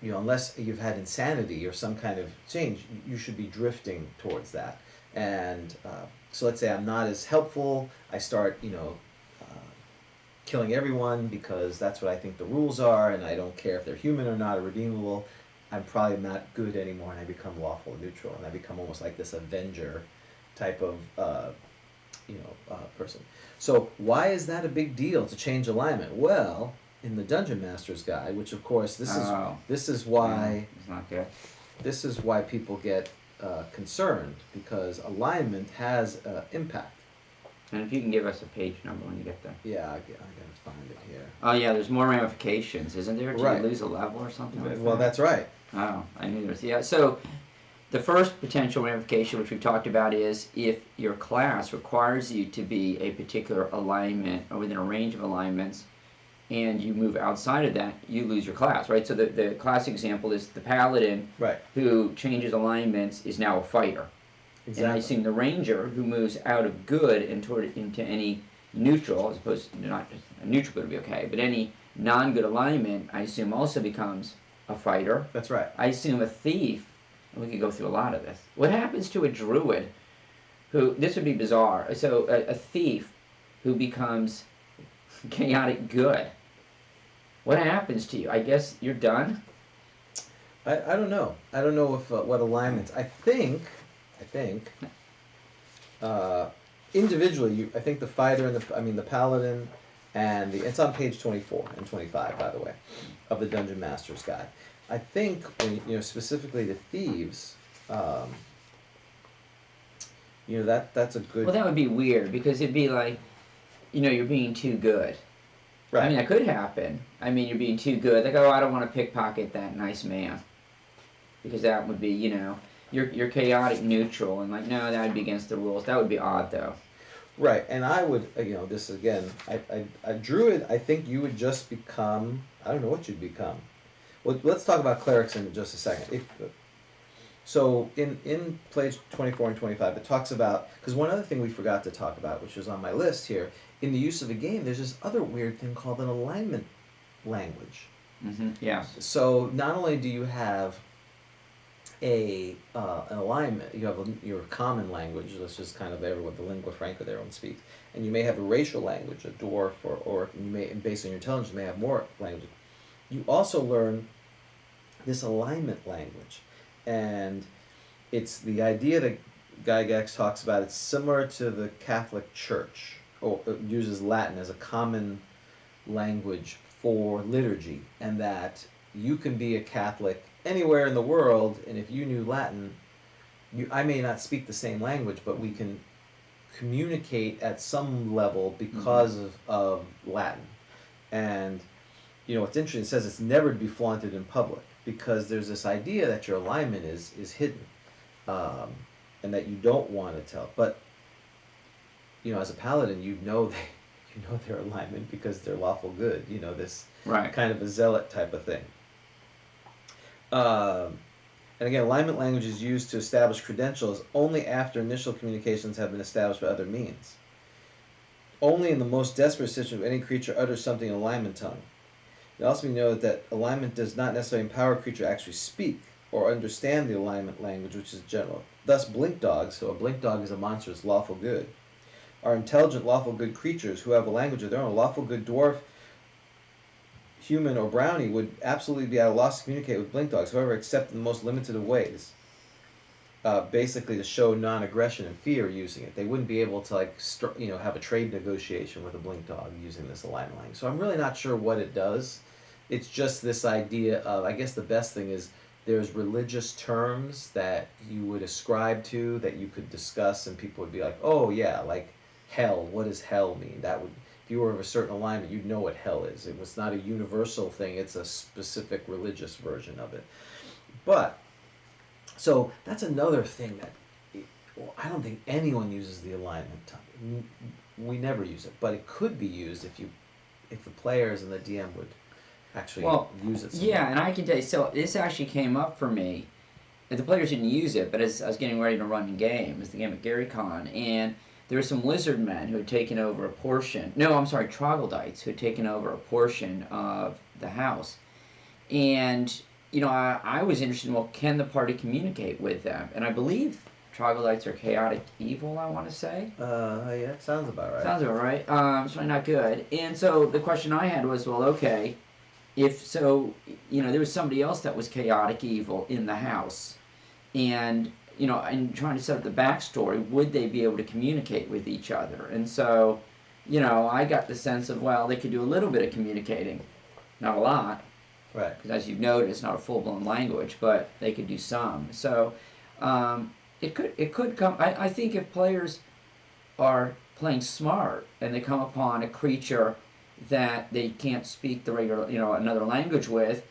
S1: know, unless you've had insanity or some kind of change, you should be drifting towards that. And so let's say I'm not as helpful, I start, you know, killing everyone because that's what I think the rules are, and I don't care if they're human or not or redeemable, I'm probably not good anymore, and I become lawful and neutral, and I become almost like this avenger type of person. So why is that a big deal to change alignment? Well, in the Dungeon Master's Guide, which of course this is why
S2: it's not good.
S1: this is why people get concerned, because alignment has impact.
S2: And if you can give us a page number when you get there.
S1: Yeah, I gotta find it here.
S2: Oh yeah, there's more ramifications, isn't there? Do
S1: Right.
S2: you lose a level or something like
S1: Well,
S2: that?
S1: that's right.
S2: Oh, I knew there was. Yeah, so the first potential ramification, which we've talked about, is if your class requires you to be a particular alignment or within a range of alignments, and you move outside of that, you lose your class, right? So the classic example is the Paladin,
S1: Right.
S2: who changes alignments, is now a fighter.
S1: Exactly.
S2: And I assume the Ranger, who moves out of good and into any neutral, as opposed to not just a neutral good would be okay, but any non-good alignment, I assume also becomes a fighter.
S1: That's right.
S2: I assume a thief, and we could go through a lot of this. What happens to a druid who, this would be bizarre, so a thief who becomes chaotic good? What happens to you? I guess you're done?
S1: I don't know. I don't know if what alignments. I think individually, I think the fighter and the paladin, and it's on page 24 and 25, by the way, of the Dungeon Master's Guide. I think when, specifically to thieves, that's a good.
S2: Well, that would be weird, because it'd be like, you're being too good.
S1: Right.
S2: I mean, that could happen. I mean, you're being too good. Like, oh, I don't want to pickpocket that nice man. Because that would be, you're chaotic neutral, and like, no, that would be against the rules. That would be odd, though.
S1: Right, and I would, this again, a druid, I think you would just become, I don't know what you'd become. Well, let's talk about clerics in just a second. So in page 24 and 25, it talks about, because one other thing we forgot to talk about, which was on my list here, in the use of a game, there's this other weird thing called an alignment language.
S2: Mm-hmm. Yeah.
S1: So not only do you have an alignment, you have your common language, that's just kind of everyone, the lingua franca that everyone speaks, and you may have a racial language, a dwarf, or you may, based on your intelligence, you may have more languages. You also learn this alignment language, and it's the idea that Gygax talks about. It's similar to the Catholic Church, or it uses Latin as a common language for liturgy, and that you can be a Catholic anywhere in the world, and if you knew Latin, I may not speak the same language, but we can communicate at some level because of Latin. And what's interesting, it says it's never to be flaunted in public, because there's this idea that your alignment is hidden, and that you don't want to tell. But as a paladin, you know their alignment because they're lawful good. This
S2: Right.
S1: kind of a zealot type of thing. And again, alignment language is used to establish credentials only after initial communications have been established by other means. Only in the most desperate situation of any creature utters something in alignment tongue. It also be noted that alignment does not necessarily empower a creature to actually speak or understand the alignment language, which is general. Thus, blink dogs, so a blink dog is a monstrous lawful good, are intelligent lawful good creatures who have a language of their own. A lawful good dwarf, human, or brownie would absolutely be at a loss to communicate with blink dogs, however, except in the most limited of ways. Basically to show non-aggression and fear using it. They wouldn't be able to have a trade negotiation with a blink dog using this alignment language. So I'm really not sure what it does. It's just this idea of, I guess the best thing is there's religious terms that you would ascribe to, that you could discuss, and people would be like, oh yeah, like hell, what does hell mean? That would, if you were of a certain alignment, you'd know what hell is. It was not a universal thing, it's a specific religious version of it. But so that's another thing that I don't think anyone uses the alignment tongue. We never use it, but it could be used if the players and the DM would actually use it.
S2: Yeah, and I can tell you, so this actually came up for me. The players didn't use it, but as I was getting ready to run the game, it was the game at Gary Con, and there were some lizard men who had taken over a portion. No, I'm sorry, troglodytes who had taken over a portion of the house, and I was interested in, well, can the party communicate with them? And I believe troglodytes are chaotic evil, I want to say.
S1: Yeah, sounds about right.
S2: Sounds about right. It's really not good. And so the question I had was, well, okay, if so, there was somebody else that was chaotic evil in the house, and and trying to set up the backstory, would they be able to communicate with each other? And so, I got the sense of, well, they could do a little bit of communicating, not a lot,
S1: Right.
S2: because as you've noted, it's not a full-blown language, but they could do some. So it could come. I think if players are playing smart and they come upon a creature that they can't speak the regular, another language with,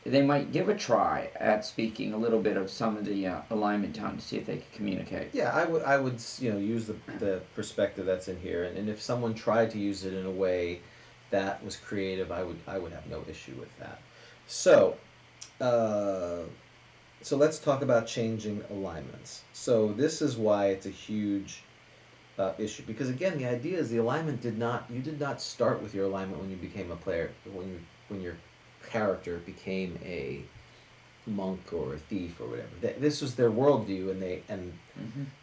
S2: they might give a try at speaking a little bit of some of the alignment tongue to see if they can communicate.
S1: Yeah, I would use the perspective that's in here, and if someone tried to use it in a way that was creative, I would have no issue with that. So, so let's talk about changing alignments. So this is why it's a huge issue, because again, the idea is the alignment you did not start with your alignment when you became a player, when your character became a monk or a thief or whatever. This was their worldview, and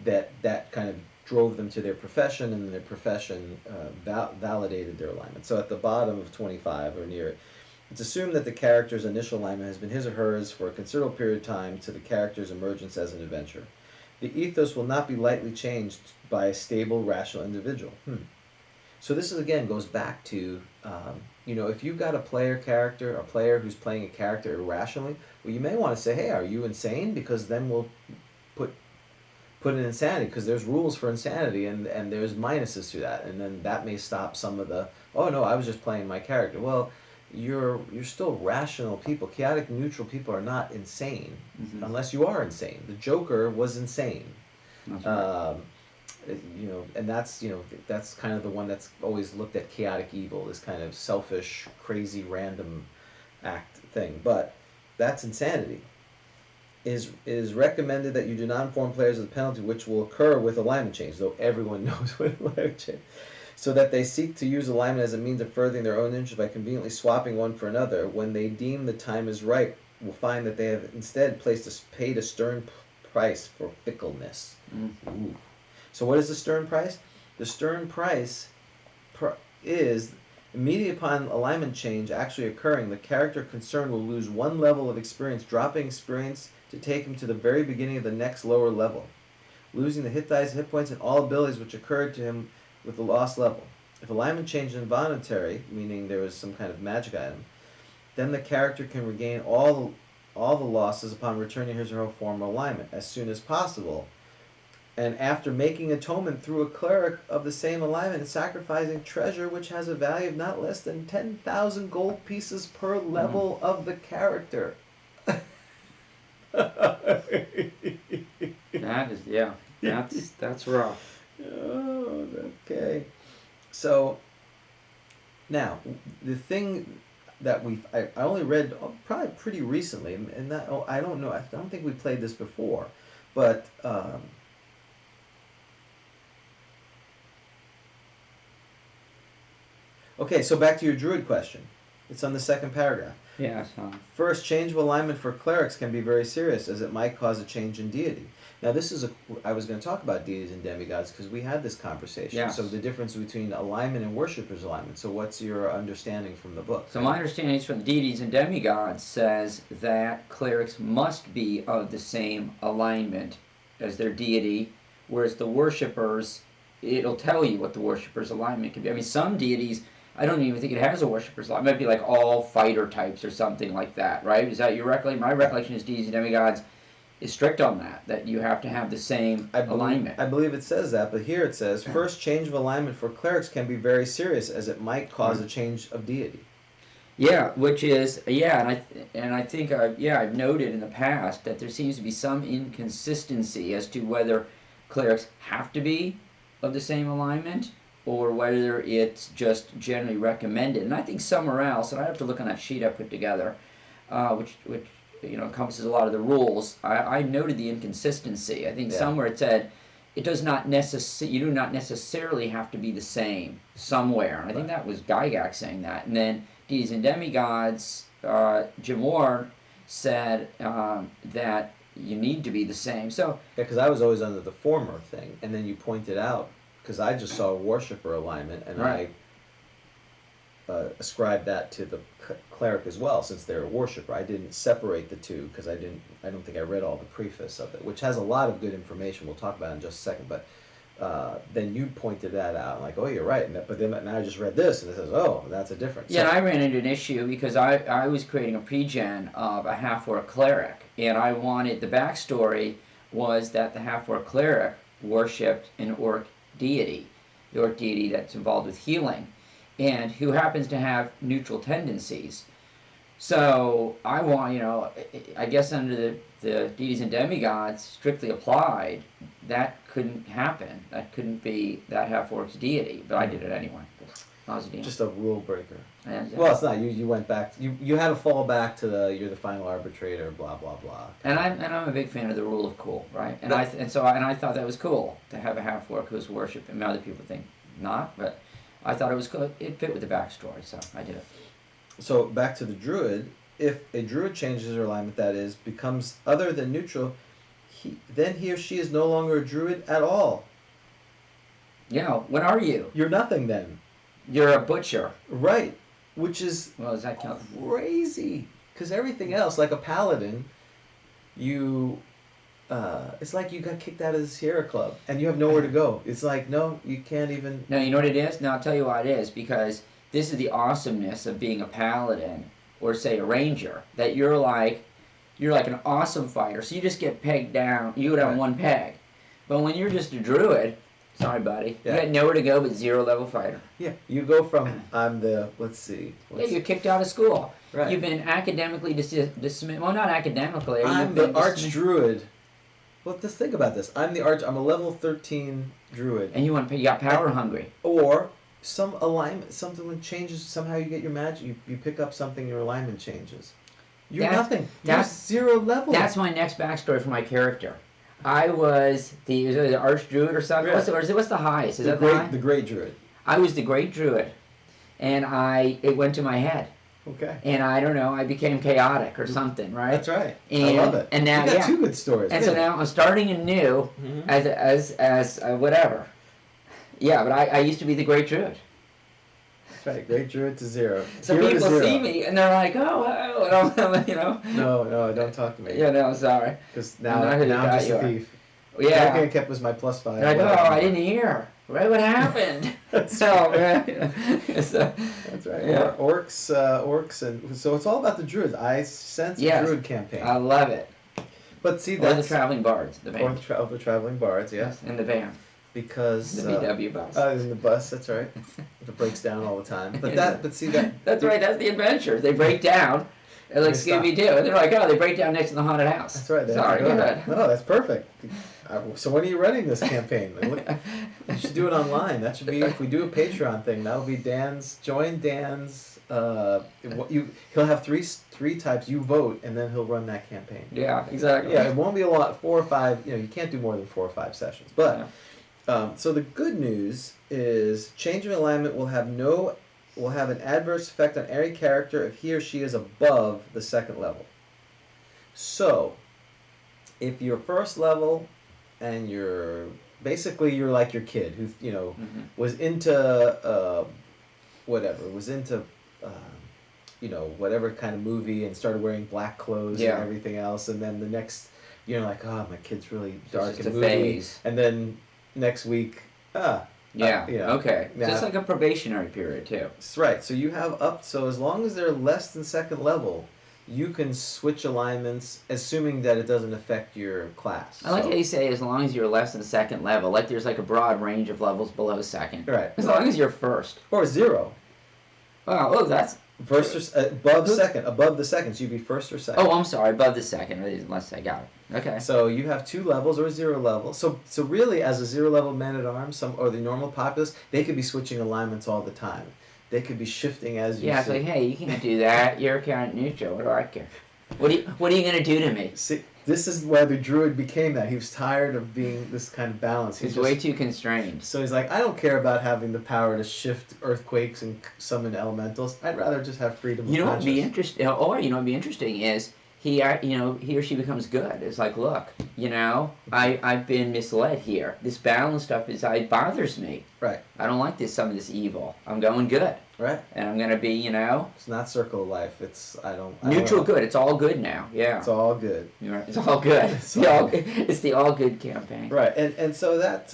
S1: that kind of drove them to their profession, and their profession validated their alignment. So at the bottom of 25 or near it, it's assumed that the character's initial alignment has been his or hers for a considerable period of time to the character's emergence as an adventurer. The ethos will not be lightly changed by a stable, rational individual. So this is, again, goes back to, if you've got a player who's playing a character irrationally, well, you may want to say, hey, are you insane? Because then we'll put in insanity, because there's rules for insanity, and there's minuses to that, and then that may stop some of the, oh no, I was just playing my character. Well, you're still rational people. Chaotic neutral people are not insane, unless you are insane. The Joker was insane.
S2: That's right.
S1: And that's kind of the one that's always looked at chaotic evil, this kind of selfish, crazy, random act thing. But that's insanity. Is recommended that you do not inform players of the penalty which will occur with alignment change, though everyone knows what alignment change. So that they seek to use alignment as a means of furthering their own interest by conveniently swapping one for another. When they deem the time is right, will find that they have instead paid a stern price for fickleness. Ooh. So what is the stern price? The stern price is immediately upon alignment change actually occurring, the character concerned will lose one level of experience, dropping experience to take him to the very beginning of the next lower level, losing the hit dice, hit points, and all abilities which occurred to him with the lost level. If alignment change is involuntary, meaning there was some kind of magic item, then the character can regain all the losses upon returning his or her former alignment as soon as possible, and after making atonement through a cleric of the same alignment and sacrificing treasure which has a value of not less than 10,000 gold pieces per level of the character.
S2: That's rough.
S1: Oh, okay. So now the thing that I only read probably pretty recently, and that I don't know, I don't think we played this before, but okay, so back to your druid question. It's on the second paragraph.
S2: Yeah.
S1: First, change of alignment for clerics can be very serious, as it might cause a change in deity. Now, I was going to talk about deities and demigods because we had this conversation.
S2: Yes.
S1: So the difference between alignment and worshippers' alignment. So what's your understanding from the book?
S2: So my understanding from the deities and demigods says that clerics must be of the same alignment as their deity, whereas the worshippers, it'll tell you what the worshippers' alignment can be. I mean, some deities, I don't even think it has a worshippers' alignment. It might be like all fighter types or something like that, right? Is that your recollection? My recollection is deities and demigods is strict on that you have to have the same alignment.
S1: I believe it says that, but here it says, first, change of alignment for clerics can be very serious, as it might cause a change of deity.
S2: Yeah, which is, and I think I've noted in the past that there seems to be some inconsistency as to whether clerics have to be of the same alignment or whether it's just generally recommended. And I think somewhere else, and I have to look on that sheet I put together, which encompasses a lot of the rules. I noted the inconsistency. I think somewhere it said you do not necessarily have to be the same somewhere. And I think that was Gygax saying that. And then Deities and Demigods, Jim Ward said that you need to be the same. So
S1: Yeah, because I was always under the former thing, and then you pointed out, because I just saw worshiper alignment, and
S2: Right.
S1: I ascribed that to the cleric as well, since they're a worshiper. I didn't separate the two because I don't think I read all the preface of it, which has a lot of good information. We'll talk about it in just a second, but then you pointed that out, like, oh, you're right. But then now I just read this, and it says, oh, that's a difference.
S2: yeah, and I ran into an issue because I was creating a pre-gen of a half-orc cleric, and I wanted, the backstory was that the half-orc cleric worshipped an orc deity, the orc deity that's involved with healing, and who happens to have neutral tendencies. So I want, I guess under the deities and demigods strictly applied, that couldn't happen. That couldn't be that half-orc's deity, but I did it anyway. I was a demon.
S1: Just a rule breaker.
S2: And,
S1: Well, it's not. You went back. You had to fall back to you're the final arbitrator. Blah blah blah.
S2: And I'm a big fan of the rule of cool, right? And I thought that was cool to have a half-orc who's worshipped. And other people think not, but I thought it was cool. It fit with the backstory, so I did it.
S1: So back to the druid. If a druid changes their alignment, that is, becomes other than neutral, then he or she is no longer a druid at all.
S2: What are you?
S1: You're nothing then.
S2: You're a butcher.
S1: Right. Which is
S2: Well, does that count?
S1: crazy. Because everything else, like a paladin, it's like you got kicked out of the Sierra Club and you have nowhere to go. It's like, no, you can't even.
S2: No, you know what it is? No, I'll tell you why it is. Because this is the awesomeness of being a paladin, or say a ranger. That you're like an awesome fighter. So you just get pegged down. You go down
S1: Right.
S2: one peg. But when you're just a druid, sorry, buddy,
S1: Yeah.
S2: you got nowhere to go but 0-level fighter.
S1: Yeah, you go from, I'm the, let's see.
S2: Yeah, you're kicked out of school.
S1: Right.
S2: You've been academically dismissed. Well, not academically.
S1: I'm
S2: you've
S1: the
S2: been
S1: archdruid. Well, just think about this. I'm a level 13 druid.
S2: And you got power hungry.
S1: Or some alignment, something that changes, somehow you get your magic, you pick up something, your alignment changes. You're nothing. You're 0 level.
S2: That's my next backstory for my character. I was the archdruid or something.
S1: Yeah.
S2: What's the highest? Is that the high?
S1: the great druid.
S2: I was the great druid, and it went to my head,
S1: Okay.
S2: and I don't know, I became chaotic or something, right?
S1: That's right.
S2: And,
S1: I love it.
S2: And now,
S1: you got two good stories.
S2: And so now I'm starting anew
S1: Mhm.
S2: as whatever. Yeah, but I used to be the great druid.
S1: That's right. Great druid to 0.
S2: So
S1: 0 to
S2: people
S1: 0.
S2: see me and they're like, oh, and I'm,
S1: No, don't talk to me.
S2: Yeah, no, sorry.
S1: Because
S2: I'm
S1: now
S2: not who the
S1: I'm
S2: guy
S1: just
S2: you
S1: a
S2: are.
S1: thief.
S2: Yeah.
S1: Everything I kept was my +5.
S2: They're like, oh, I didn't hear. Right, what happened? So, man. So,
S1: That's right.
S2: Yeah.
S1: Orcs, and so it's all about the druids. I sense a druid campaign.
S2: I love it.
S1: But see,
S2: Or
S1: that's
S2: the traveling bards, the
S1: or
S2: van.
S1: the traveling bards, yes,
S2: In the van.
S1: because
S2: The VW bus.
S1: in the bus. That's right. It breaks down all the time. But see that.
S2: That's right, that's the adventure. They break down. They're like
S1: They stop.
S2: Scooby-Doo. And they're like, oh, they break down next to the haunted house.
S1: That's right.
S2: Sorry, go ahead.
S1: No, that's perfect. So when are you running this campaign? You should do it online. That should be, if we do a Patreon thing, that'll be Dan's. Join Dan's. He'll have three types. You vote, and then he'll run that campaign.
S2: Yeah, exactly.
S1: Yeah, it won't be a lot. 4 or 5. You can't do more than 4 or 5 sessions. But so the good news is, change of alignment will have an adverse effect on every character if he or she is above the 2nd level. So, if you're 1st level and you're like your kid who was into whatever kind of movie and started wearing black clothes and everything else, and then the next you're like, oh, my kid's really dark and moody,
S2: phase.
S1: and then next week
S2: okay.
S1: Now,
S2: So it's like a probationary period too.
S1: that's right. So you have so as long as they're less than 2nd level, you can switch alignments, assuming that it doesn't affect your class.
S2: I like how you say as long as you're less than 2nd level. Like there's like a broad range of levels below 2nd.
S1: Right.
S2: As long as you're 1st.
S1: Or 0.
S2: Wow, that's...
S1: First or above 2nd, above the 2nd, so you'd be 1st or 2nd.
S2: Oh, I'm sorry, above the 2nd, unless I got it. Okay.
S1: So you have 2 levels or 0 level. So really, as a 0 level man at arms, or the normal populace, they could be switching alignments all the time. They could be shifting as you.
S2: Yeah, it's like, hey, you can't do that. You're kind of neutral. What do I care? What are you gonna do to me?
S1: See, this is why the druid became that. He was tired of being this kind of balance.
S2: He's way too constrained.
S1: So he's like, I don't care about having the power to shift earthquakes and summon elementals. I'd rather just have freedom.
S2: You know
S1: of
S2: what'd be
S1: conscience.
S2: interesting? Or you know what'd be interesting is he or she becomes good. It's like, look, I've been misled here. This balance stuff bothers me.
S1: Right.
S2: I don't like some of this evil. I'm going good.
S1: Right.
S2: And I'm gonna be,
S1: It's not circle of life. It's
S2: neutral good. It's all good now. Yeah.
S1: It's all good.
S2: It's all good. It's the all good campaign.
S1: Right. And so that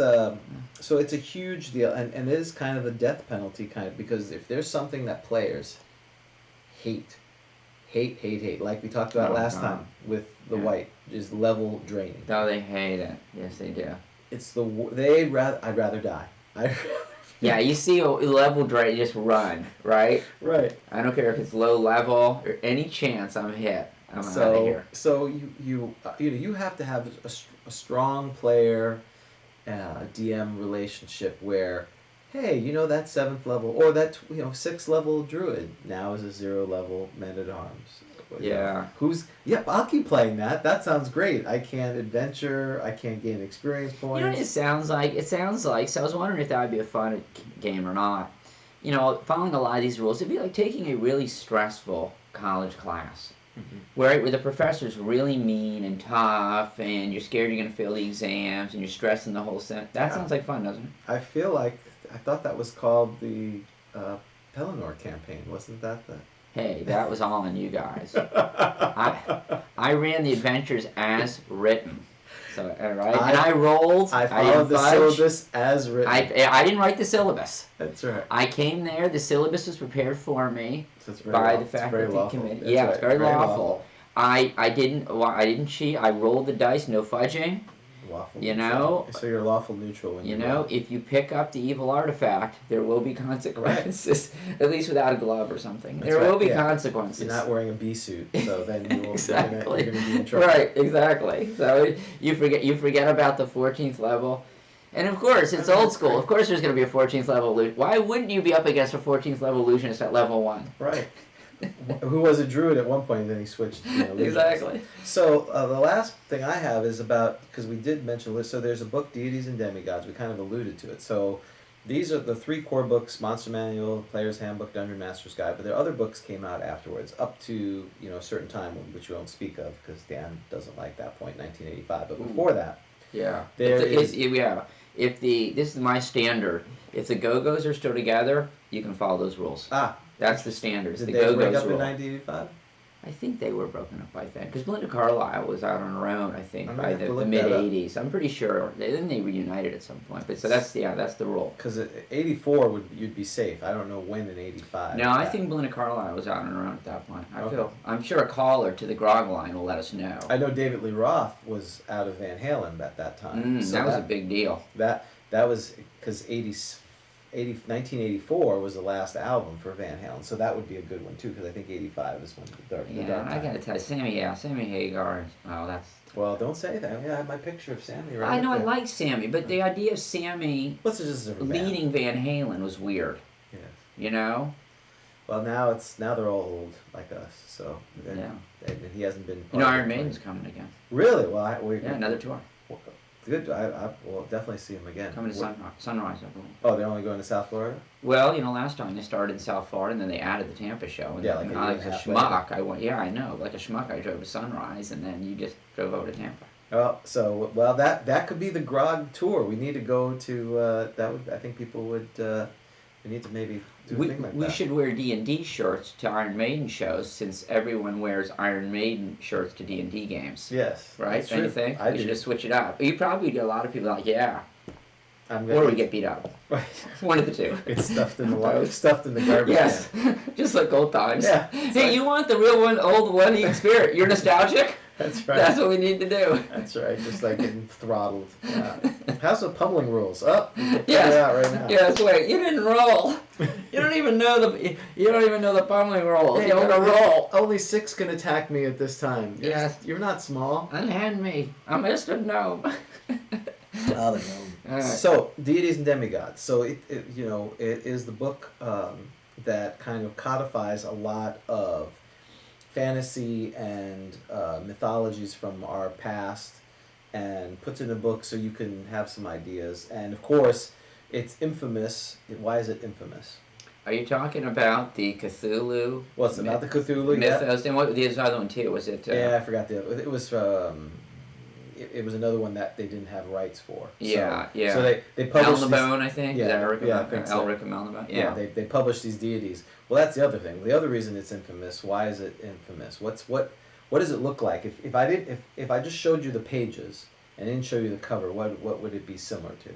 S1: so it's a huge deal, and it is kind of a death penalty because if there's something that players hate, like we talked about last time with the white, is level draining.
S2: Oh, they hate it. Yes, they do.
S1: It's I'd rather die.
S2: Yeah, you see a level drain, you just run, right?
S1: Right.
S2: I don't care if it's low level or any chance I'm hit. I'm out of here.
S1: So you have to have a strong player DM relationship where, hey, that 7th level or that 6th level druid now is a 0 level man at arms.
S2: Yeah.
S1: I'll keep playing that. That sounds great. I can't adventure. I can't gain experience points.
S2: You know what it sounds like? It sounds like, so I was wondering if that would be a fun game or not. Following a lot of these rules, it'd be like taking a really stressful college class. Mm-hmm. Where the professor's really mean and tough, and you're scared you're going to fail the exams, and you're stressing the whole set. That sounds like fun, doesn't it?
S1: I thought that was called the Pelennor campaign. Wasn't that the...
S2: Hey, that was all on you guys. I ran the adventures as written. So, right? And I rolled.
S1: I followed the syllabus as written.
S2: I didn't write the syllabus.
S1: That's right.
S2: I came there. The syllabus was prepared for me
S1: so
S2: by the faculty committee. Yeah, it's very lawful. I didn't cheat. I rolled the dice. No fudging.
S1: Lawful. So you're lawful neutral when
S2: if you pick up the evil artifact, there will be consequences. At least without a glove or something. There will be consequences.
S1: You're not wearing a bee suit, so then you will
S2: exactly.
S1: you're gonna be in trouble.
S2: Right, exactly. So you forget about the 14th level. And of course, it's old school. Of course there's going to be a 14th level illusion. Why wouldn't you be up against a 14th level illusionist at level 1?
S1: Right. Who was a druid at one point, and then he switched.
S2: Exactly.
S1: So the last thing I have is about, because we did mention this, so there's a book, Deities and Demigods. We kind of alluded to it. So these are the 3 core books: Monster Manual, Player's Handbook, Dungeon Master's Guide. But there are other books came out afterwards, up to a certain time, which we won't speak of because Dan doesn't like that point, 1985. But before that, this is my standard. If the Go-Go's are still together, you can follow those rules. That's the standards. Did
S2: the
S1: they
S2: Go-Go's
S1: break up
S2: rule.
S1: in 1985?
S2: I think they were broken up by then. Because Belinda Carlisle was out on her own, I think, by the
S1: look
S2: mid-'80s. I'm pretty sure. Then they reunited at some point. But so that's the rule.
S1: Because 84 you'd be safe. I don't know when in 85.
S2: No, I think Belinda Carlisle was out on her own at that point. I'm sure a caller to the Grog line will let us know.
S1: I know David Lee Roth was out of Van Halen at that time.
S2: So that was a big deal.
S1: That was because 1984 was the last album for Van Halen, so that would be a good one too, because I think 85 is when the dark time.
S2: I gotta tell you, Sammy Hagar. Oh, that's.
S1: Well, don't say that. Yeah, I have my picture of Sammy right.
S2: I know, I like Sammy, but the idea of Sammy leading Van Halen was weird.
S1: Yes. Well, now they're all old like us, so he hasn't been.
S2: Iron Maiden's coming again.
S1: Really? Well,
S2: another tour.
S1: Good. I will definitely see him again.
S2: Coming to Sunrise, I believe.
S1: Oh, they're only going to South Florida?
S2: Well, last time they started in South Florida, and then they added the Tampa show. And
S1: like
S2: a schmuck, I went. Yeah, I know. Like a schmuck, I drove to Sunrise, and then you just drove over to Tampa.
S1: Well, that could be the Grog tour. We need to go to I think people would. We need to maybe do a thing like that.
S2: We should wear D&D shirts to Iron Maiden shows, since everyone wears Iron Maiden shirts to D&D games.
S1: Yes.
S2: Right? Don't you think? We should just switch it up. You probably get a lot of people like, or we get beat up.
S1: Right.
S2: One of the two.
S1: It's stuffed in the garbage.
S2: Yes. Just like old times.
S1: Yeah.
S2: Hey, you want the real one, old one spirit? You're nostalgic?
S1: That's right.
S2: That's what we need to do.
S1: That's right. Just like getting throttled. How's the pummeling rules? Out right now.
S2: Yes. Wait. You didn't roll. You don't even know the pummeling rules.
S1: Hey,
S2: You're gonna roll.
S1: Only 6 can attack me at this time. You're not small.
S2: Unhand me. I'm Mr. Gnome.
S1: So, Deities and Demigods. So it is the book that kind of codifies a lot of fantasy and mythologies from our past and puts it in a book so you can have some ideas. And of course, it's infamous. Why is it infamous?
S2: Are you talking about the Cthulhu?
S1: What's about the Cthulhu? Yeah.
S2: Mythos? And what the other one too? Was it?
S1: Yeah, I forgot the other. It was it was another one that they didn't have rights for.
S2: Yeah,
S1: so,
S2: yeah.
S1: So they published
S2: Melnibone, I think.
S1: Yeah,
S2: Is that Rick
S1: yeah, I think so.
S2: Elric and Melnibone.
S1: Yeah, they published these deities. Well, that's the other thing. The other reason it's infamous. Why is it infamous? What does it look like? If I just showed you the pages and didn't show you the cover, what would it be similar to?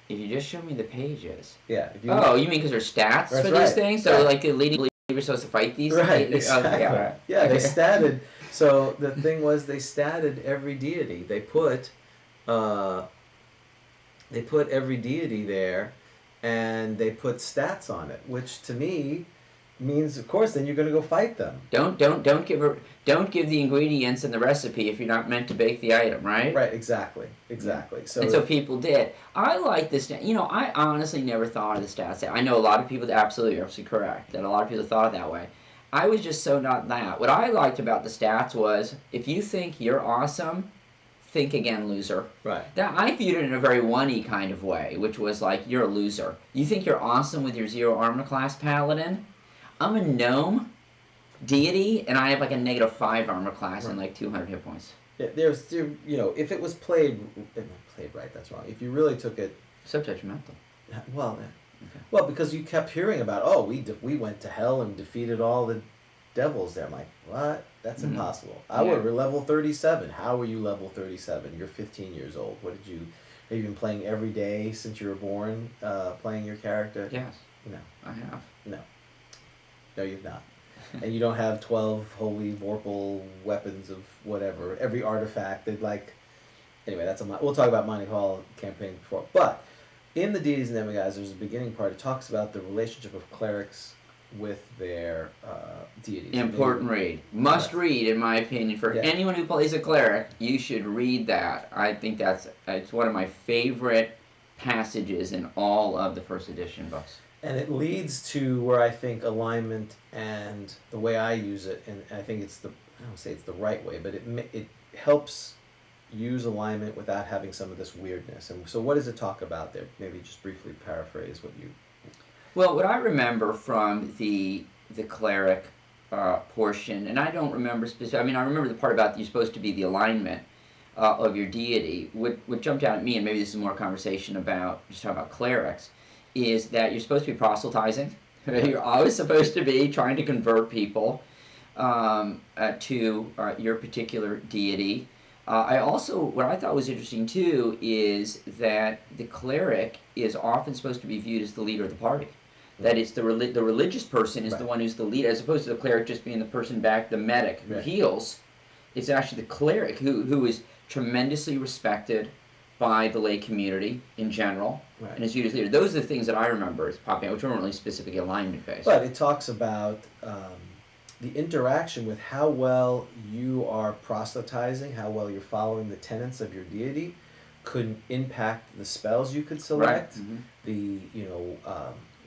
S2: If you just show me the pages.
S1: Yeah. If you
S2: you mean because there's stats
S1: That's
S2: for
S1: right.
S2: these things? So
S1: Right.
S2: like the leading believer's supposed to fight these?
S1: Right.
S2: things?
S1: Exactly.
S2: Yeah.
S1: Yeah. They statted. So the thing was, they statted every deity. They put every deity there, and they put stats on it, which to me means, of course, then you're going to go fight them.
S2: Don't give the ingredients in the recipe if you're not meant to bake the item, right?
S1: Right. Exactly. So.
S2: And so people did. I like this. I honestly never thought of the stats. I know a lot of people that absolutely correct. That a lot of people thought it that way. I was just so not that. What I liked about the stats was, if you think you're awesome, think again, loser.
S1: Right.
S2: That I viewed it in a very one-y kind of way, which was like, you're a loser. You think you're awesome with your 0 armor class paladin? I'm a gnome deity, and I have like a -5 armor class and like 200 hit points.
S1: Yeah, if it was played right, that's wrong. If you really took it.
S2: So judgmental.
S1: Well, well, because you kept hearing about, we went to hell and defeated all the devils there. I'm like, what? That's impossible. We're level 37. How were you level 37? You're 15 years old. Have you been playing every day since you were born, playing your character?
S2: Yes.
S1: No.
S2: I have.
S1: No, you've not. And you don't have 12 holy vorpal weapons of whatever. Every artifact, anyway, we'll talk about Monty Hall campaign before. But in the Deities and Demigods, there's a beginning part. It talks about the relationship of clerics with their deities.
S2: Important read. Must read, in my opinion. For anyone who plays a cleric, you should read that. I think it's one of my favorite passages in all of the first edition books.
S1: And it leads to where I think alignment and the way I use it, and I think I don't say it's the right way, but it helps use alignment without having some of this weirdness. And so what does it talk about there? Maybe just briefly paraphrase what you...
S2: Well, what I remember from the cleric portion, and I don't remember specifically, I remember the part about you're supposed to be the alignment of your deity. What jumped out at me, and maybe this is more conversation about, just talking about clerics, is that you're supposed to be proselytizing. You're always supposed to be trying to convert people to your particular deity. What I thought was interesting too is that the cleric is often supposed to be viewed as the leader of the party. That it's the religious person is the one who's the leader, as opposed to the cleric just being the person back, the medic who heals. It's actually the cleric who is tremendously respected by the lay community in general, and is viewed as leader. Those are the things that I remember as popping out, which weren't really specifically alignment based.
S1: But it talks about the interaction with how well you are proselytizing, how well you're following the tenets of your deity, could impact the spells you could select. Right.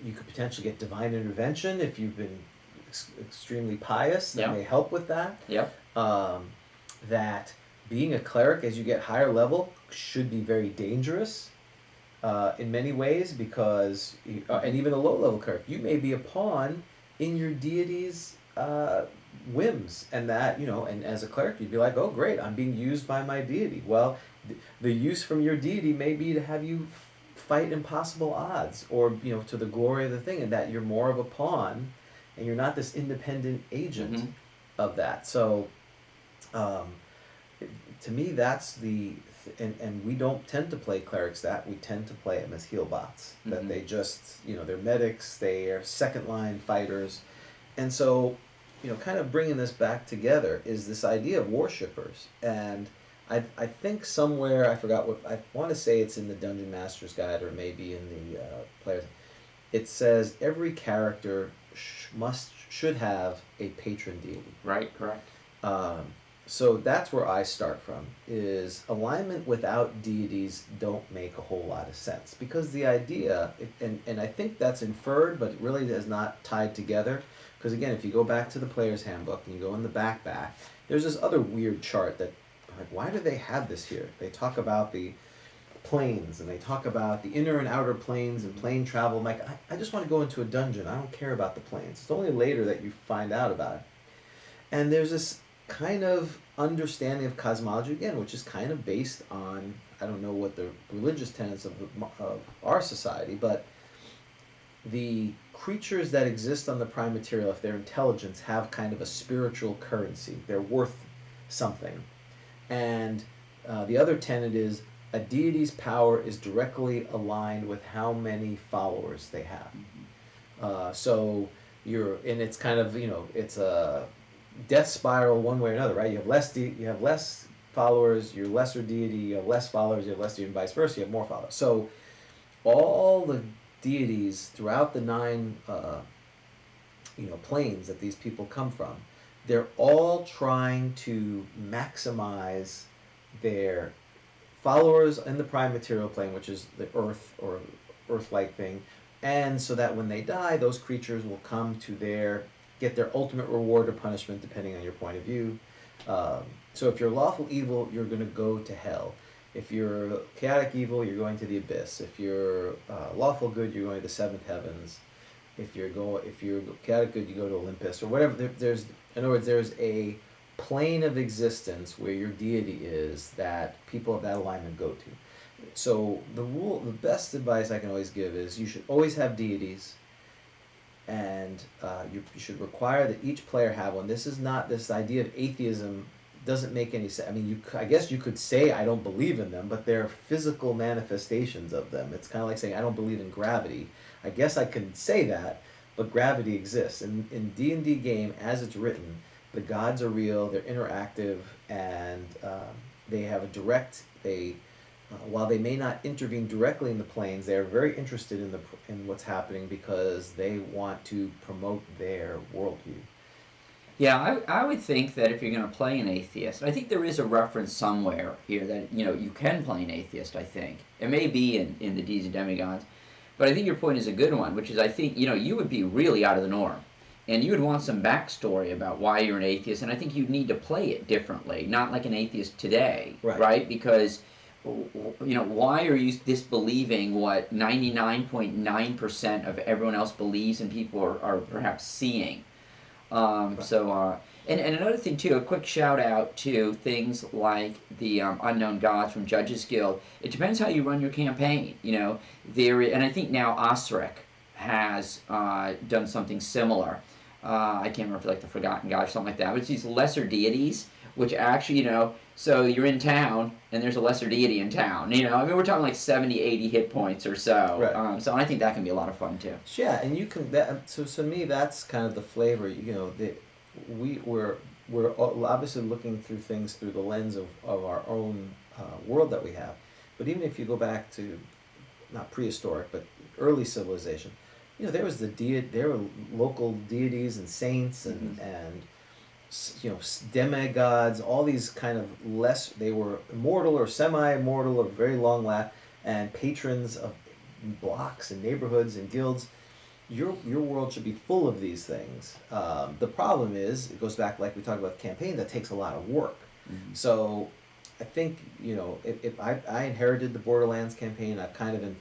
S1: You could potentially get divine intervention if you've been extremely pious. That may help with that.
S2: Yep.
S1: That being a cleric as you get higher level should be very dangerous in many ways, because and even a low level cleric, you may be a pawn in your deity's whims, and that and as a cleric you'd be like, oh great, I'm being used by my deity. Well, the use from your deity may be to have you fight impossible odds, or to the glory of the thing, and that you're more of a pawn and you're not this independent agent of that. So to me, that's and we don't tend to play clerics that. We tend to play them as heal bots. That they just, they're medics, they are second line fighters. And so, kind of bringing this back together is this idea of worshippers. And I think somewhere, I forgot what, I want to say it's in the Dungeon Master's Guide, or maybe in the players. It says every character should have a patron deity.
S2: Right, correct.
S1: So that's where I start from, is alignment without deities don't make a whole lot of sense. Because the idea, and I think that's inferred, but it really is not tied together. Because again, if you go back to the Player's Handbook and you go in the back, there's this other weird chart that, like, why do they have this here? They talk about the planes, and they talk about the inner and outer planes and plane travel. I'm like, I just want to go into a dungeon. I don't care about the planes. It's only later that you find out about it. And there's this kind of understanding of cosmology again, which is kind of based on, I don't know what the religious tenets of our society, but the creatures that exist on the prime material, if their intelligence, have kind of a spiritual currency. They're worth something. And the other tenet is a deity's power is directly aligned with how many followers they have. So and it's kind of, it's a death spiral one way or another, right? You have less followers, you're lesser deity, you have less followers, you have less deity, and vice versa, you have more followers. So all the deities throughout the 9 planes that these people come from, they're all trying to maximize their followers in the prime material plane, which is the earth or earth-like thing, and so that when they die, those creatures will come to get their ultimate reward or punishment, depending on your point of view. So if you're lawful evil, you're going to go to hell. If you're chaotic evil, you're going to the abyss. If you're lawful good, you're going to the 7th heavens. If you're chaotic good, you go to Olympus or whatever. In other words, there's a plane of existence where your deity is that people of that alignment go to. So the best advice I can always give is you should always have deities, and you should require that each player have one. This is not, this idea of atheism doesn't make any sense. I mean, I guess you could say I don't believe in them, but they're physical manifestations of them. It's kind of like saying I don't believe in gravity. I guess I can say that, but gravity exists. In D&D game, as it's written, the gods are real, they're interactive, and they have a direct, while they may not intervene directly in the planes, they are very interested in what's happening because they want to promote their worldview.
S2: Yeah, I would think that if you're going to play an atheist, I think there is a reference somewhere here that, you can play an atheist, I think. It may be in the Deities and Demigods, but I think your point is a good one, which is I think, you would be really out of the norm. And you would want some backstory about why you're an atheist, and I think you'd need to play it differently, not like an atheist today, right? Because, why are you disbelieving what 99.9% of everyone else believes and people are perhaps seeing? And another thing too, a quick shout out to things like the Unknown Gods from Judges Guild. It depends how you run your campaign, and I think now Osric has done something similar. I can't remember if like the Forgotten God or something like that, but it's these lesser deities, which actually, so you're in town and there's a lesser deity in town, we're talking like 70, 80 hit points or so.
S1: Right.
S2: So I think that can be a lot of fun too.
S1: Yeah, and you can, so to me that's kind of the flavor, we're obviously looking through things through the lens of our own world that we have. But even if you go back to, not prehistoric, but early civilization, there was there were local deities and saints and demigods, all these kind of they were immortal or semi-immortal or very long life, and patrons of blocks and neighborhoods and guilds. Your world should be full of these things. The problem is, it goes back like we talked about the campaign, that takes a lot of work. Mm-hmm. So I think, if I inherited the Borderlands campaign, I've kind of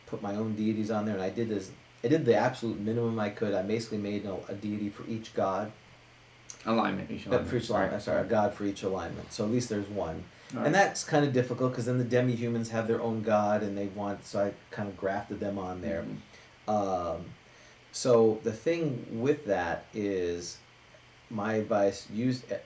S1: put my own deities on there, and I did the absolute minimum I could. I basically made a deity for each god.
S2: Alignment, each alignment.
S1: For each alignment,
S2: right.
S1: Sorry, a god for each alignment. So at least there's one.
S2: Right.
S1: And that's kind of difficult because then the demi-humans have their own god and so I kind of grafted them on there. Mm-hmm. So the thing with that is, my advice,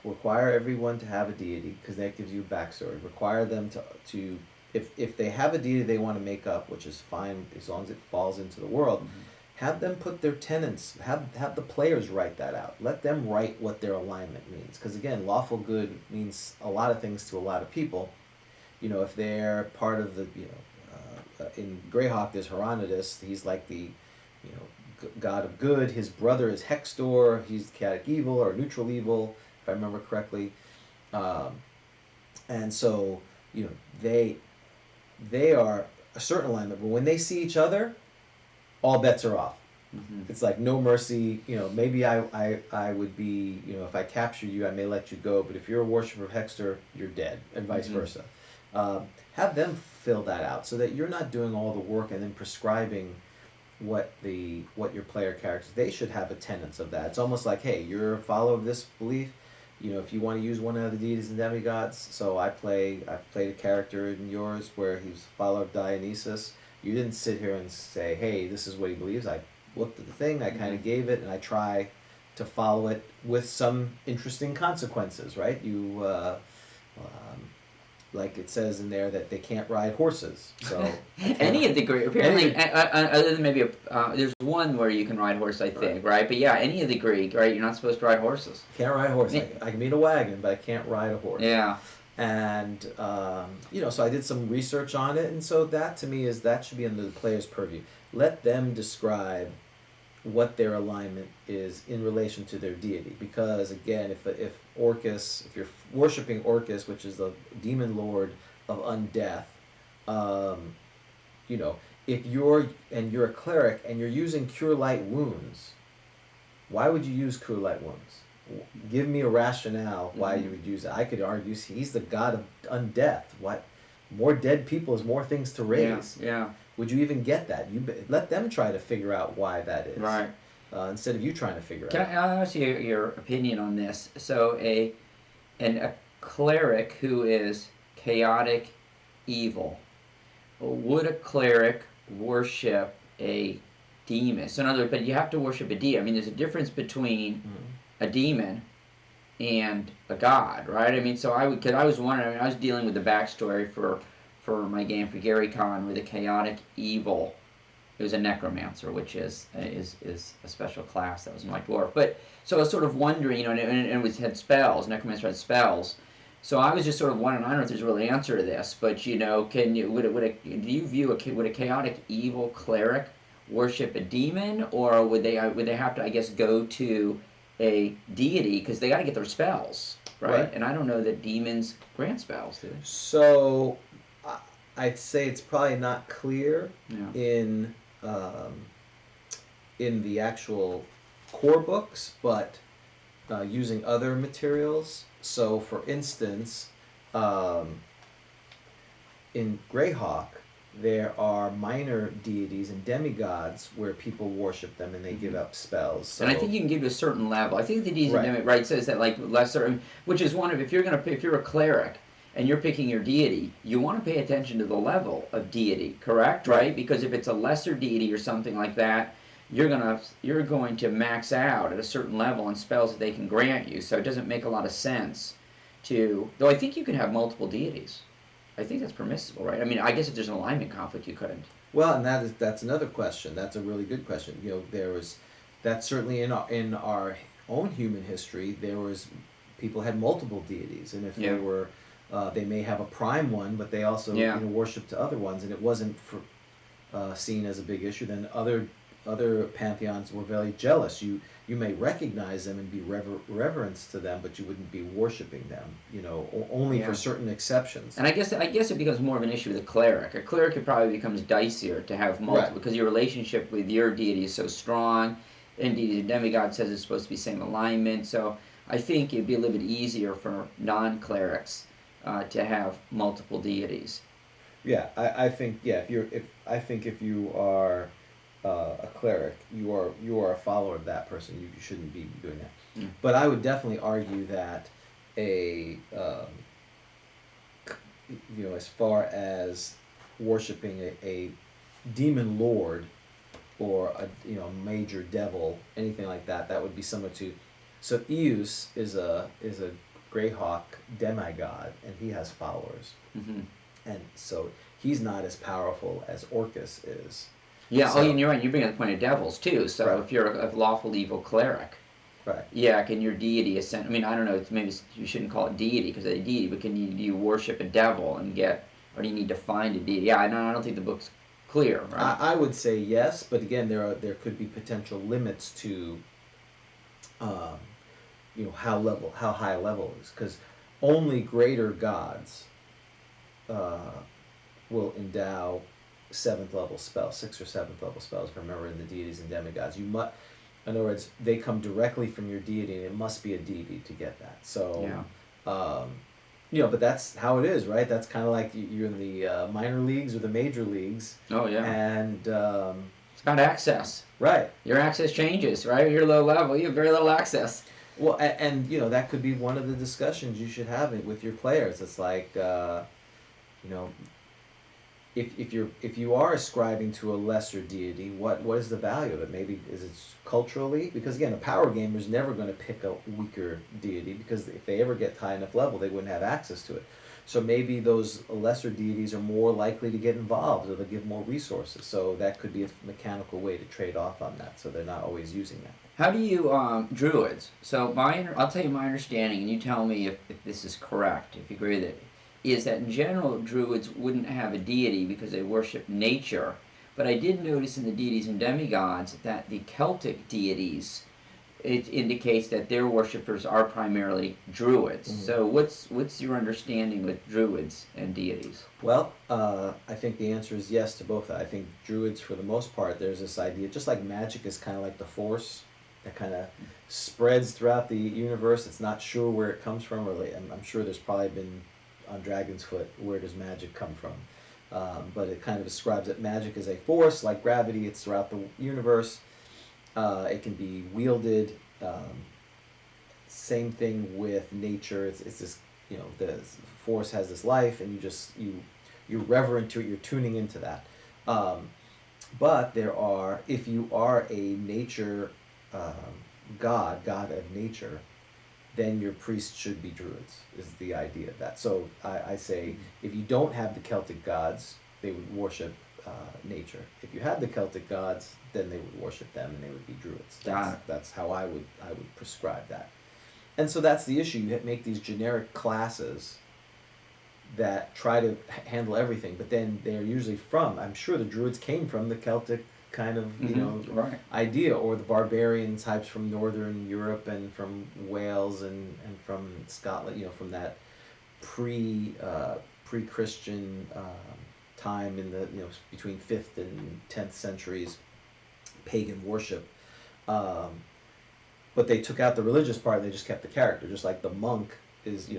S1: require everyone to have a deity, because that gives you a backstory. Require them to if they have a deity they want to make up, which is fine as long as it falls into the world, mm-hmm. Have them put their tenets, have the players write that out. Let them write what their alignment means. Because again, lawful good means a lot of things to a lot of people. If they're part of the, in Greyhawk there's Hieronymus, he's like the, god of good. His brother is Hextor, he's chaotic evil or neutral evil, if I remember correctly. And so, they are a certain alignment, but when they see each other, all bets are off. Mm-hmm. It's like no mercy. Maybe I would be, if I capture you, I may let you go, but if you're a worshiper of Hextor, you're dead, and vice mm-hmm. versa. Have them fill that out so that you're not doing all the work and then prescribing what your player characters, they should have a tenets of that. It's almost like, hey, you're a follower of this belief, you know, if you want to use one of the deities and demigods, so I've played a character in yours where he's a follower of Dionysus. You didn't sit here and say, hey, this is what he believes. I looked at the thing, I kind of gave it, and I try to follow it with some interesting consequences, right? You like it says in there that they can't ride horses. So
S2: any of the Greek, apparently, other than maybe there's one where you can ride horse, I think, right? But yeah, any of the Greek, right? You're not supposed to ride horses.
S1: Can't ride a horse. I can be in a wagon, but I can't ride a horse.
S2: Yeah.
S1: And you know, so I did some research on it, and so that to me is that should be under the player's purview. Let them describe what their alignment is in relation to their deity, because again, if Orcus, if you're worshiping Orcus, which is the demon lord of undeath, you know, if you're a cleric and you're using cure light wounds, why would you use cure light wounds? Give me a rationale why you would use it. I could argue he's the god of undeath. What? More dead people is more things to raise.
S2: Yeah.
S1: Would you even get that? You let them try to figure out why that is.
S2: Right.
S1: Instead of you trying to figure
S2: Can
S1: out.
S2: I ask you your opinion on this? So a cleric who is chaotic evil, would a cleric worship a demon? So in other words, but you have to worship a demon. I mean, there's a difference between a demon and a god, right? I mean, so I was wondering. I mean, I was dealing with the backstory for my game for Gary Con, where the chaotic evil, it was a necromancer, which is a special class that was in my dwarf. But so I was sort of wondering, you know, and it was had spells. Necromancer had spells. So I was just sort of wondering. I don't know if there's a real answer to this, but you know, do you view would a chaotic evil cleric worship a demon, or would they have to, I guess, go to a deity because they got to get their spells, right? And I don't know that demons grant spells, do they?
S1: So I'd say it's probably not clear in the actual core books, but using other materials. So, for instance, in Greyhawk, there are minor deities and demigods where people worship them and they give up spells. So,
S2: and I think you can give to a certain level. I think the deities and demigods says that like lesser, which is one of if you're a cleric and you're picking your deity, you want to pay attention to the level of deity, correct? Right? Because if it's a lesser deity or something like that, you're going to max out at a certain level on spells that they can grant you. So it doesn't make a lot of sense to. Though I think you can have multiple deities. I think that's permissible, right? I mean, I guess if there's an alignment conflict, you couldn't.
S1: Well, and that's another question. That's a really good question. You know, that's certainly in our own human history. There was people had multiple deities, and if they were. They may have a prime one, but they also worshiped other ones, and it wasn't seen as a big issue. Then other pantheons were very jealous. You may recognize them and be reverence to them, but you wouldn't be worshiping them. You know, only for certain exceptions.
S2: And I guess it becomes more of an issue with a cleric. A cleric it probably becomes dicier to have multiple because your relationship with your deity is so strong. And deity and demigod says it's supposed to be same alignment. So I think it'd be a little bit easier for non-clerics. To have multiple deities.
S1: Yeah, I think if you are a cleric, you are a follower of that person. You shouldn't be doing that. But I would definitely argue that as far as worshiping a demon lord or a major devil, anything like that, that would be similar to. So Eus is a Greyhawk demigod, and he has followers, and so he's not as powerful as Orcus is.
S2: Yeah. So, and you're right. You bring up the point of devils too. So if you're a lawful evil cleric, can your deity ascend? I mean, I don't know. Maybe you shouldn't call it deity because it's a deity, but can you worship a devil and get, or do you need to find a deity? Yeah, I don't think the book's clear. Right?
S1: I would say yes, but again, there could be potential limits to. How high a level is, because only greater gods will endow 7th level spells, 6th or 7th level spells. Remember, in the deities and demigods, in other words, they come directly from your deity, and it must be a deity to get that. So, But that's how it is, right? That's kind of like you're in the minor leagues or the major leagues.
S2: Oh yeah.
S1: And
S2: It's about access.
S1: right.
S2: Your access changes, right? You're low level. You have very little access.
S1: Well, and that could be one of the discussions you should have with your players. It's like, if you are ascribing to a lesser deity, what is the value of it? Maybe is it culturally? Because again, a power gamer is never going to pick a weaker deity, because if they ever get high enough level, they wouldn't have access to it. So maybe those lesser deities are more likely to get involved, or they'll give more resources. So that could be a mechanical way to trade off on that, so they're not always using that.
S2: How do you, druids? So I'll tell you my understanding, and you tell me if this is correct, if you agree with it, is that in general, druids wouldn't have a deity because they worship nature. But I did notice in the deities and demigods that the Celtic deities, it indicates that their worshippers are primarily druids. Mm-hmm. So what's your understanding with druids and deities?
S1: Well, I think the answer is yes to both. I think druids, for the most part, there's this idea, just like magic is kind of like the force that kind of spreads throughout the universe. It's not sure where it comes from. I'm sure there's probably been, on Dragon's Foot, where does magic come from? But it kind of describes that magic is a force, like gravity. It's throughout the universe. It can be wielded. Same thing with nature. It's this, the force has this life, and you're reverent to it. You're tuning into that. But if you are a nature god of nature, then your priests should be druids, is the idea of that. So I say, if you don't have the Celtic gods, they would worship nature. If you had the Celtic gods, then they would worship them, and they would be druids. That's how I would prescribe that. And so that's the issue. You make these generic classes that try to handle everything, but then they're usually I'm sure the druids came from the Celtic kind of
S2: right.
S1: idea, or the barbarian types from northern Europe and from Wales and from Scotland, from that pre-Christian time in the between 5th and 10th centuries, pagan worship. But they took out the religious part, and they just kept the character. Just like the monk is,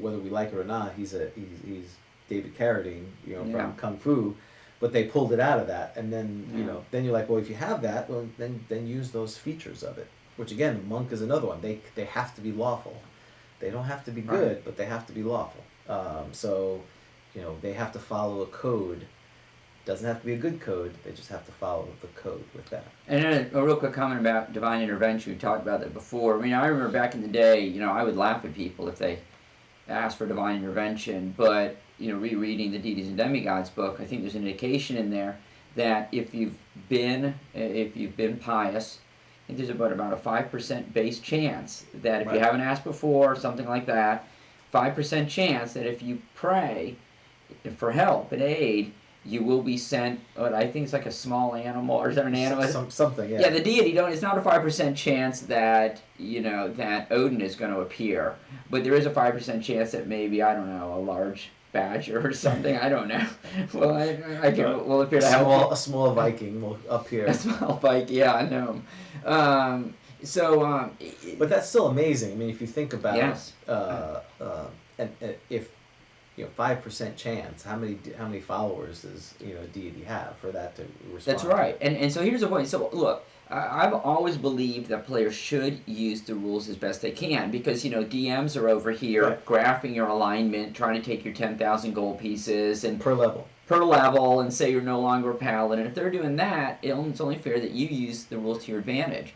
S1: whether we like it or not, he's David Carradine, from Kung Fu. But they pulled it out of that, and then then you're like, well, if you have that, well, then use those features of it. Which again, the monk is another one. They have to be lawful. They don't have to be good, right, but they have to be lawful. So they have to follow a code. Doesn't have to be a good code. They just have to follow the code with that.
S2: And then a real quick comment about divine intervention. We talked about that before. I mean, I remember back in the day, I would laugh at people if they asked for divine intervention, but rereading the Deities and Demigods book, I think there's an indication in there that if you've been pious, I think there's about a 5% base chance that if you haven't asked before, something like that, 5% chance that if you pray for help and aid, you will be sent, what I think it's like a small animal, or is that an animal?
S1: Something, yeah.
S2: Yeah, the deity, it's not a 5% chance that, that Odin is going to appear, but there is a 5% chance that maybe, I don't know, a large badger or something, I don't know. Well, I can, will appear to help.
S1: A small Viking will appear.
S2: A small Viking, yeah, I know.
S1: But that's still amazing. I mean, if you think about
S2: yes.
S1: And if 5% chance, how many followers does a deity have for that to respond?
S2: That's right. And so here's the point. So look, I've always believed that players should use the rules as best they can, because DMs are over here right, graphing your alignment, trying to take your 10,000 gold pieces and
S1: per level,
S2: and say you're no longer a paladin. And if they're doing that, it's only fair that you use the rules to your advantage.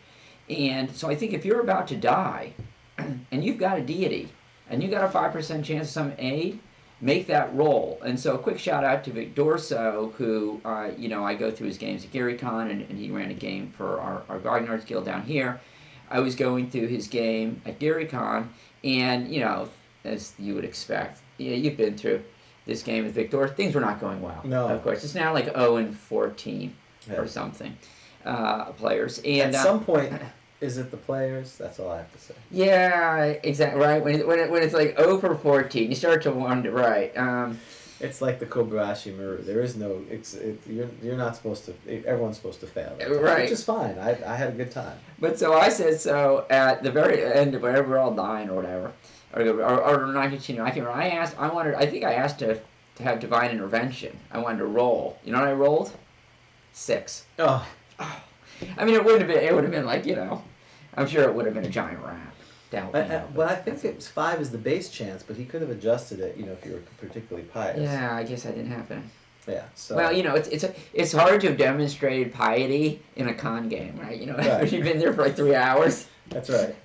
S2: And so I think if you're about to die and you've got a deity and you got a 5% chance of some aid, make that roll. And so a quick shout out to Vic Dorso, who, I go through his games at GaryCon, and he ran a game for our Grognards Guild down here. I was going through his game at GaryCon, and, as you would expect, you've been through this game with Vic Dorso, things were not going well.
S1: No.
S2: Of course. It's now like 0-14 or something, players. And
S1: at some point... Is it the players? That's all I have to say.
S2: Yeah, exactly. Right. When it's like 0-14, you start to wonder. Right.
S1: It's like the Kobayashi Maru. There is no. You're not supposed to. Everyone's supposed to fail.
S2: Right.
S1: Which is fine. I had a good time.
S2: But so I said, so at the very end, whenever we're all dying or whatever, or not continue. I can't remember. I think I asked to have divine intervention. I wanted to roll. You know what I rolled? 6.
S1: Oh.
S2: I mean, it would have been like, I'm sure it would have been a giant rat.
S1: Well, I think it was 5 is the base chance, but he could have adjusted it, if you were particularly pious.
S2: Yeah, I guess that didn't happen.
S1: Yeah. So.
S2: Well, it's hard to have demonstrated piety in a con game, right?
S1: Right.
S2: You've been there for like 3 hours.
S1: That's right.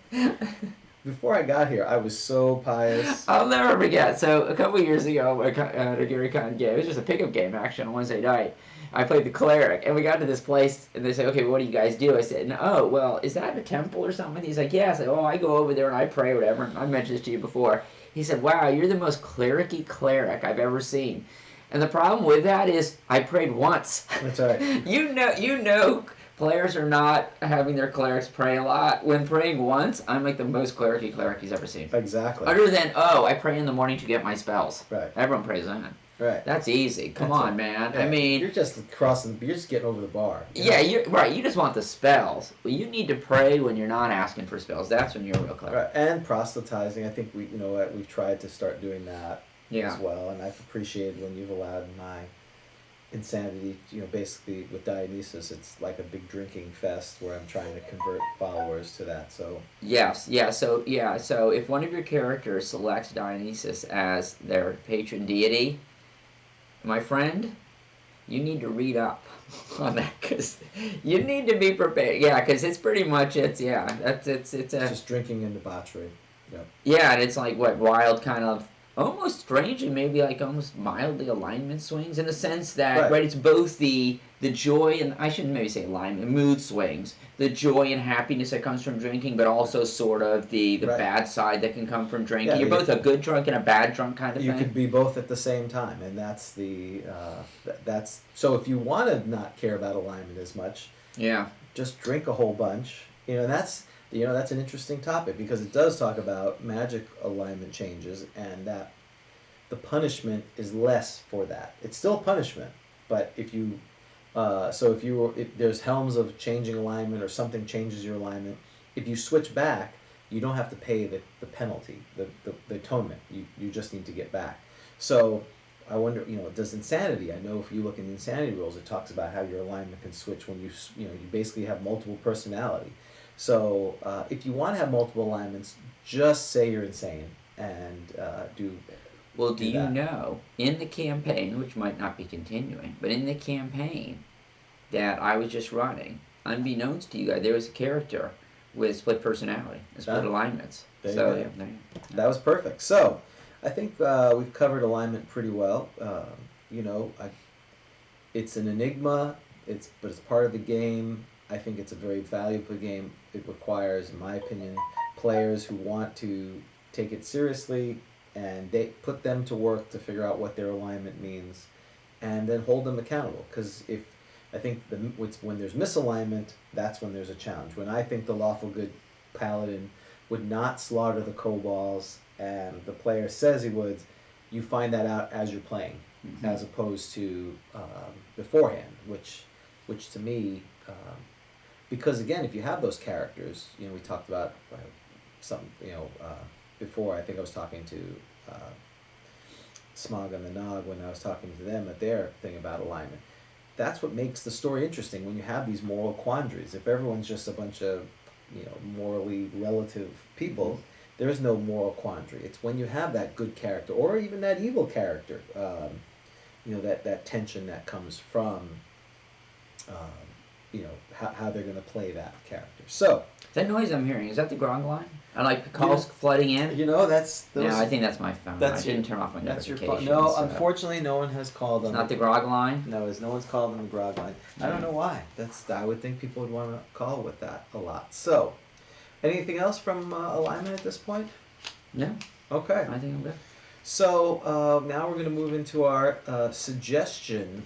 S1: Before I got here, I was so pious.
S2: I'll never forget. So a couple years ago, at a Gary Con game, it was just a pickup game actually on Wednesday night. I played the cleric, and we got to this place, and they said, "Okay, what do you guys do?" I said, "Oh, well, is that a temple or something?" He's like, "Yeah." I said, "Oh, I go over there and I pray, whatever." I mentioned this to you before. He said, "Wow, you're the most cleric-y cleric I've ever seen." And the problem with that is, I prayed once.
S1: That's right.
S2: You know, players are not having their clerics pray a lot. When praying once, I'm like the most cleric-y cleric he's ever seen.
S1: Exactly.
S2: Other than, I pray in the morning to get my spells.
S1: Right.
S2: Everyone prays that.
S1: Right.
S2: That's easy. Come on, man.
S1: Yeah.
S2: I mean,
S1: you're just getting over the bar.
S2: Yeah, you're right. You just want the spells. Well, you need to pray when you're not asking for spells. That's when you're a real cleric.
S1: Right. And proselytizing. I think we've tried to start doing that as well, and I've appreciated when you've allowed my insanity. Basically with Dionysus, it's like a big drinking fest where I'm trying to convert followers to that. So
S2: yes, yeah. So if one of your characters selects Dionysus as their patron deity, my friend, you need to read up on that, because you need to be prepared. Yeah, because it's pretty much it's
S1: just drinking and debauchery. Yep.
S2: Yeah, and it's like wild kind of almost strange and maybe like almost mildly alignment swings in the sense that right it's both the joy and I shouldn't maybe say alignment, mood swings, the joy and happiness that comes from drinking, but also sort of the bad side that can come from drinking.
S1: Yeah,
S2: you're both a good drunk and a bad drunk kind of thing.
S1: You could be both at the same time, and that's that's so if you want to not care about alignment as much, just drink a whole bunch. That's an interesting topic because it does talk about magic alignment changes and that the punishment is less for that. It's still punishment, but if there's helms of changing alignment or something changes your alignment, if you switch back, you don't have to pay the penalty, the atonement. You just need to get back. So I wonder, does insanity? I know if you look in the insanity rules, it talks about how your alignment can switch when you basically have multiple personality. So if you want to have multiple alignments, just say you're insane and do.
S2: Well, do you know, in the campaign, which might not be continuing, but in the campaign that I was just running, unbeknownst to you guys, there was a character with split personality, and split alignments.
S1: That was perfect. So I think we've covered alignment pretty well. It's an enigma, but it's part of the game. I think it's a very valuable game. It requires, in my opinion, players who want to take it seriously and they put them to work to figure out what their alignment means and then hold them accountable. Because when there's misalignment, that's when there's a challenge. When I think the lawful good paladin would not slaughter the kobolds and the player says he would, you find that out as you're playing, as opposed to beforehand, which to me, because again, if you have those characters, we talked about before. I think I was talking to Smog and the Nog when I was talking to them at their thing about alignment. That's what makes the story interesting when you have these moral quandaries. If everyone's just a bunch of morally relative people, there is no moral quandary. It's when you have that good character or even that evil character, that tension that comes from how they're going to play that character. So
S2: that noise I'm hearing, is that the grog line? I like calls flooding in.
S1: That's those.
S2: No, I think that's my phone. I didn't turn off my notifications.
S1: That's your phone. No, unfortunately, no one has called them.
S2: It's not the grog line.
S1: No, no one's called them the grog line. I don't know why. I would think people would want to call with that a lot. So, anything else from alignment at this point?
S2: No.
S1: Okay.
S2: I think I'm good.
S1: So now we're going to move into our suggestion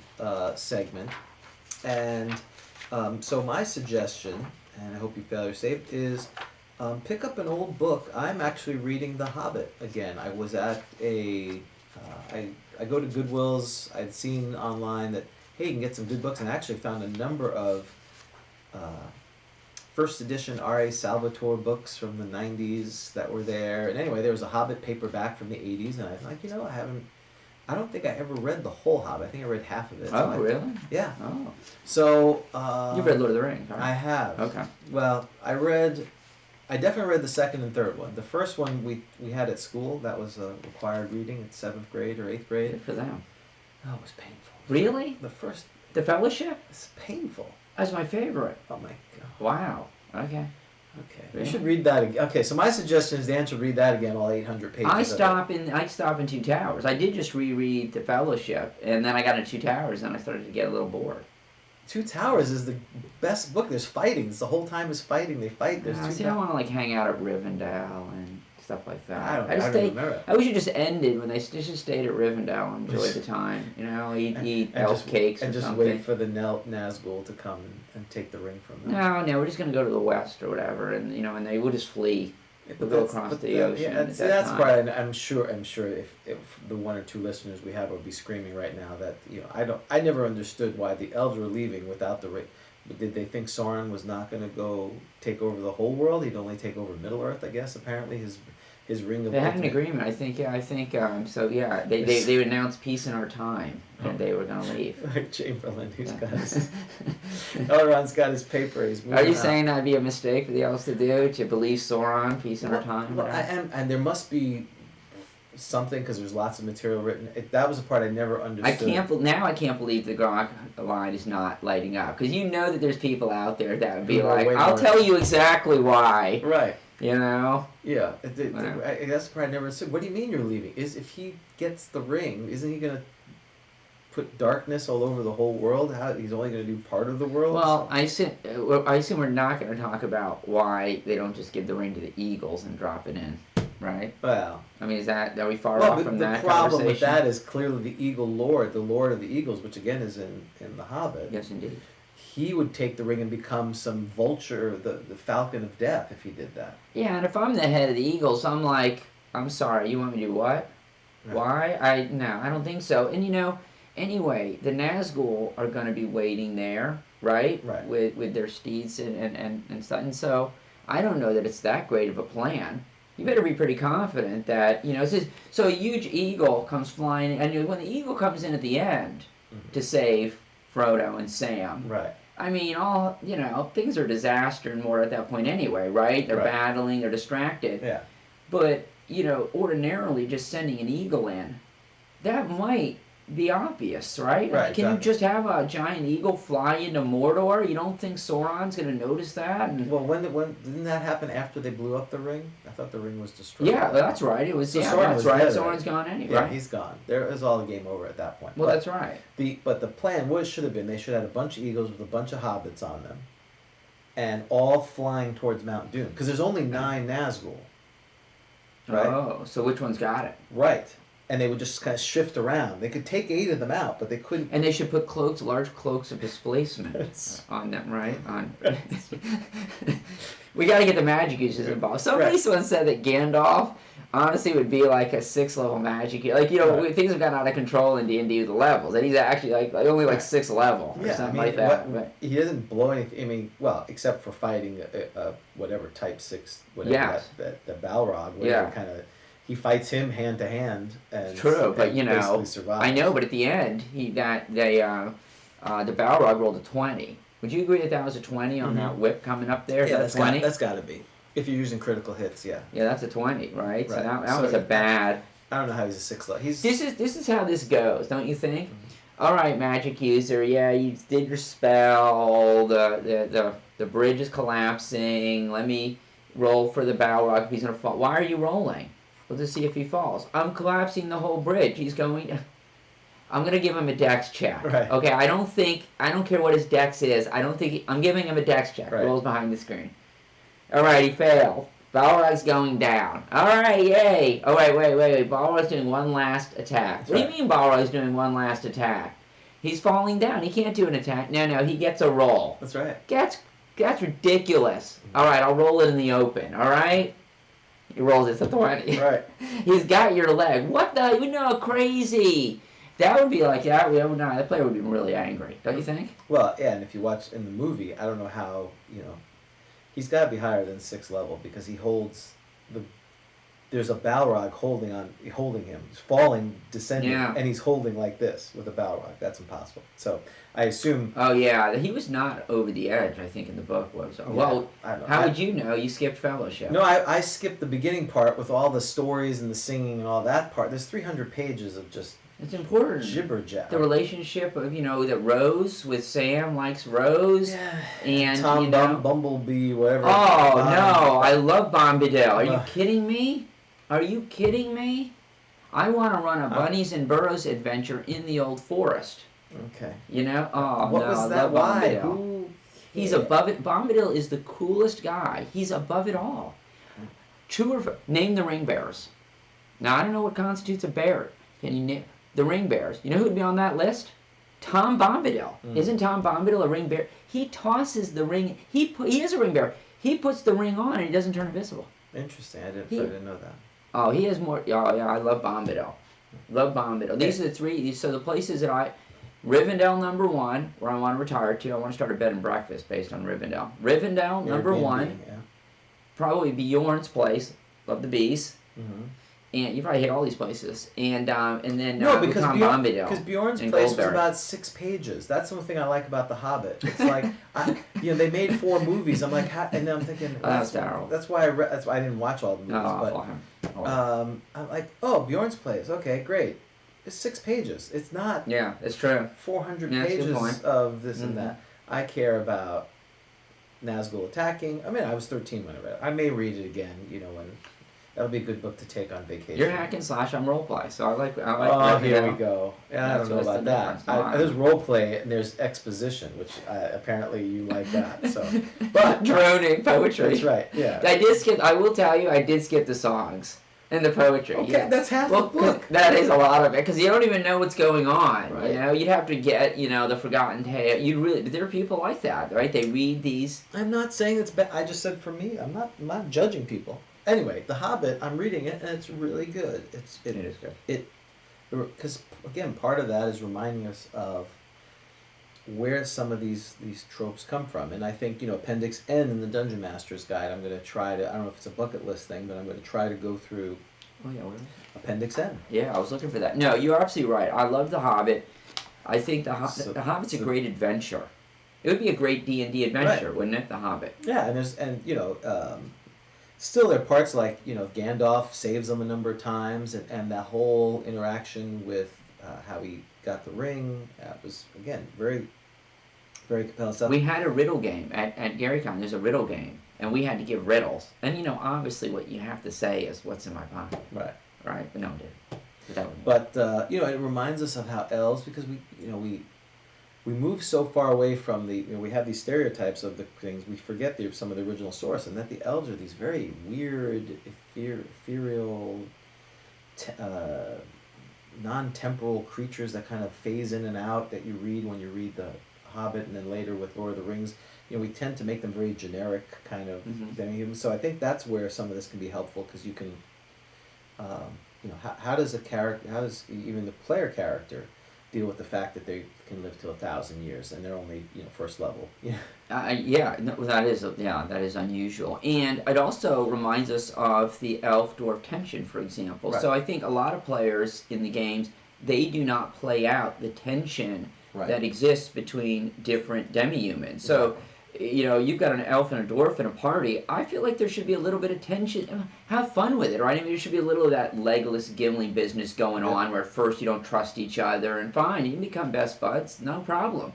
S1: segment, and so my suggestion, and I hope you fail your safe, is pick up an old book. I'm actually reading The Hobbit again. I was at I go to Goodwill's. I'd seen online that, hey, you can get some good books, and I actually found a number of first edition R.A. Salvatore books from the 90s that were there. And anyway, there was a Hobbit paperback from the 80s, and I was like, I don't think I ever read the whole Hobbit. I think I read half of it.
S2: Oh, really?
S1: Yeah.
S2: Oh.
S1: So,
S2: You've read Lord of the Rings, right?
S1: I have.
S2: Okay.
S1: Well, I definitely read the second and third one. The first one we had at school. That was a required reading in 7th grade or 8th grade.
S2: Good for them.
S1: Oh, it was painful.
S2: Really?
S1: The
S2: Fellowship?
S1: It's painful.
S2: That's my favorite.
S1: Oh my god.
S2: Wow. Okay.
S1: Okay.
S2: Yeah.
S1: You should read that again. Okay, so my suggestion is Dan should read that again, all 800 pages.
S2: I stop in Two Towers. I did just reread The Fellowship, and then I got into Two Towers, and I started to get a little bored.
S1: Two Towers is the best book. There's fighting. The whole time is fighting. They fight. There's
S2: I want to like hang out at Rivendell and stuff like that.
S1: I don't remember.
S2: I wish it just ended when they just stayed at Rivendell and enjoyed the time. You know, eat elf cakes or
S1: and just
S2: something.
S1: wait for the Nazgul to come and take the ring from them.
S2: No, we're just gonna go to the west or whatever, and and they will just flee. We'll go across the ocean.
S1: Yeah, that's part. I'm sure if the one or two listeners we have will be screaming right now that I never understood why the elves were leaving without the ring. But did they think Sauron was not going to go take over the whole world? He'd only take over Middle Earth, I guess. Apparently, his ring of.
S2: They had an agreement. I think. So yeah, they would announce peace in our time, and they were going to leave.
S1: Like Chamberlain, who's got his Elrond's got his paper. He's moving
S2: Are you
S1: out.
S2: saying that'd be a mistake for the elves to do, to believe Sauron, peace in our time?
S1: Well, and there must be something, because there's lots of material written. That was the part I never understood.
S2: I can't believe the Grog line is not lighting up, because you know that there's people out there that would be
S1: Who are
S2: like,
S1: way
S2: I'll
S1: more-
S2: tell you exactly why.
S1: Right.
S2: You know?
S1: Yeah.
S2: Wow.
S1: That's the part I never understood. What do you mean you're leaving? If he gets the ring, isn't he gonna put darkness all over the whole world? He's only gonna do part of the world?
S2: Well, I assume we're not going to talk about why they don't just give the ring to the Eagles and drop it in, right?
S1: Well.
S2: I mean, are we far off from that
S1: the problem with
S2: conversation?
S1: that is clearly the Eagle Lord, the Lord of the Eagles, which again is in The Hobbit.
S2: Yes, indeed.
S1: He would take the ring and become some vulture, the Falcon of Death, if he did that.
S2: Yeah, and if I'm the head of the Eagles, I'm like, I'm sorry, you want me to do what?
S1: Right.
S2: Why? No, I don't think so. And anyway, the Nazgul are going to be waiting there, right?
S1: Right.
S2: With their steeds and stuff. And so I don't know that it's that great of a plan. You better be pretty confident that, so a huge eagle comes flying, and when the eagle comes in at the end to save Frodo and Sam,
S1: Right.
S2: I mean, things are disaster and more at that point anyway, right? They're
S1: Right.
S2: battling, they're distracted.
S1: Yeah.
S2: But, ordinarily just sending an eagle in, that might be obvious, right?
S1: Right,
S2: Can you
S1: exactly.
S2: just have a giant eagle fly into Mordor? You don't think Sauron's going to notice that? And,
S1: Well, when didn't that happen after they blew up the ring? I thought the ring was destroyed.
S2: yeah, that's right. It was,
S1: So Sauron
S2: that's
S1: was
S2: right.
S1: dead
S2: Sauron's
S1: already.
S2: gone anyway.
S1: Yeah, he's gone. There is all the game over at that point.
S2: Well,
S1: But
S2: that's right.
S1: But the plan, what it should have been, they should have had a bunch of eagles with a bunch of hobbits on them, and all flying towards Mount Doom, because there's only 9 Nazgul. Right.
S2: Oh, so which one's got it?
S1: Right. And they would just kind of shift around. They could take 8 of them out, but they couldn't.
S2: And they should put large cloaks of displacement on them, right? We got to get the magic users involved. Somebody once said that Gandalf, honestly, would be like a 6th-level magic. Like, things have gotten out of control in D&D with the levels. And he's actually only 6th level or something like that.
S1: He doesn't blow anything. I mean, well, except for fighting whatever type 6, whatever the Balrog, whatever kind of. He fights him hand to hand, and
S2: true, but
S1: basically survives.
S2: I know, but at the end, the Balrog rolled a 20. Would you agree that was a 20 on that whip coming up there?
S1: Yeah,
S2: that's 20.
S1: That's got to be. If you're using critical hits, yeah.
S2: Yeah, that's a 20, right? So that
S1: So
S2: was a bad.
S1: I don't know how he's a 6 level.
S2: This is how this goes, don't you think? All right, magic user. Yeah, you did your spell. The bridge is collapsing. Let me roll for the Balrog if he's gonna fall. Why are you rolling? Well, to see if he falls. I'm collapsing the whole bridge. He's going. I'm gonna give him a dex check.
S1: Right.
S2: Okay. I don't care what his dex is. I'm giving him a dex check.
S1: Right.
S2: Rolls behind the screen. All right, he failed. Balrog's going down. All right, yay. Oh wait. Balrog's doing one last attack. What do you mean Balrog's doing one last attack? He's falling down. He can't do an attack. No. He gets a roll.
S1: That's right.
S2: That's ridiculous. All right, I'll roll it in the open. All right. He rolls it to 20.
S1: Right.
S2: He's got your leg. What the? Crazy. That would be like that. That player would be really angry, don't you think?
S1: Well, yeah, and if you watch in the movie, I don't know how he's got to be higher than 6th level because he holds the. There's a Balrog holding him. He's falling, descending,
S2: Yeah.
S1: and he's holding like this with a Balrog. That's impossible. So I assume.
S2: Oh yeah, he was not over the edge. I think in the book was. Well,
S1: I don't know.
S2: how would you know? You skipped Fellowship.
S1: No, I skipped the beginning part with all the stories and the singing and all that part. There's 300 pages of just.
S2: It's important.
S1: Gibber jabber.
S2: The relationship of that Rose with Sam likes Rose.
S1: Yeah.
S2: And
S1: Tom Bumblebee, whatever.
S2: Oh no, I love Bombadil. Are you kidding me? Are you kidding me? I want to run a Bunnies and Burrows adventure in the old forest.
S1: Okay.
S2: Oh
S1: what
S2: no,
S1: was
S2: I
S1: that?
S2: love
S1: Why?
S2: Bombadil. He's above it. Bombadil is the coolest guy. He's above it all. Name the ring bearers. Now I don't know what constitutes a bear. Can you name the ring bearers? You know who would be on that list? Tom Bombadil. Isn't Tom Bombadil a ring bearer? He tosses the ring. He is a ring bearer. He puts the ring on and he doesn't turn invisible.
S1: Interesting. I didn't know that.
S2: Oh, he has more. Oh, yeah, I love Bombadil. Love Bombadil. These are the three. So the places that Rivendell #1, where I want to retire to. I want to start a bed and breakfast based on Rivendell. Rivendell #1,
S1: yeah.
S2: probably Bjorn's place. Love the bees.
S1: Mm-hmm.
S2: And you probably hate all these places. And then
S1: no, because
S2: Bombadil.
S1: Because Bjorn's place was about 6 pages. That's the one thing I like about The Hobbit. It's like they made 4 movies. I'm like, and then I'm thinking,
S2: that's terrible.
S1: That's why I didn't watch all the movies. I'm like, Bjorn's place. Okay, great. It's 6 pages. It's not.
S2: Yeah, it's true.
S1: 400 pages of this and that. I care about Nazgul attacking. I mean, I was 13 when I read it. I may read it again. When. That'll be a good book to take on vacation.
S2: You're hack and slash. I'm roleplay, so I like.
S1: Oh, here we go. Yeah, I don't know about that. There's roleplay and there's exposition, which apparently you like that. So, but
S2: droning poetry.
S1: That's right. Yeah.
S2: I did skip. I will tell you, I did skip the songs and the poetry.
S1: Okay,
S2: yeah.
S1: that's half the book.
S2: That is a lot of it because you don't even know what's going on.
S1: Right.
S2: You'd have to get the Forgotten Tale. But there are people like that, right? They read these.
S1: I'm not saying it's bad. I just said for me, I'm not judging people. Anyway, The Hobbit, I'm reading it, and it's really good. It
S2: is good.
S1: Because, again, part of that is reminding us of where some of these tropes come from. And I think, Appendix N in the Dungeon Master's Guide, I'm going to try to, I don't know if it's a bucket list thing, but I'm going to try to go through
S2: where is it?
S1: Appendix N.
S2: Yeah, I was looking for that. No, you're absolutely right. I love The Hobbit. I think The Hobbit's a great adventure. It would be a great D&D adventure, wouldn't it? The Hobbit.
S1: Yeah, still, there are parts like, Gandalf saves them a number of times, and that whole interaction with how he got the ring was, again, very, very compelling stuff.
S2: We had a riddle game at GaryCon. There's a riddle game, and we had to give riddles. And, obviously what you have to say is what's in my pocket.
S1: Right.
S2: Right, but no one did.
S1: But it reminds us of how elves, because we move so far away from we have these stereotypes of the things, we forget some of the original source, and that the elves are these very weird, ethereal, non-temporal creatures that kind of phase in and out that you read when you read The Hobbit, and then later with Lord of the Rings. We tend to make them very generic kind of demi-humans. So I think that's where some of this can be helpful, because you can, how does even the player character deal with the fact that they can live to 1,000 years and they're only first level.
S2: That is unusual, and it also reminds us of the elf dwarf tension, for example. Right. So I think a lot of players in the games, they do not play out the tension that exists between different demi-humans. So you've got an elf and a dwarf in a party. I feel like there should be a little bit of tension. Have fun with it, right? I mean, there should be a little of that Legolas Gimli business going on, where at first you don't trust each other, and fine, you can become best buds, no problem.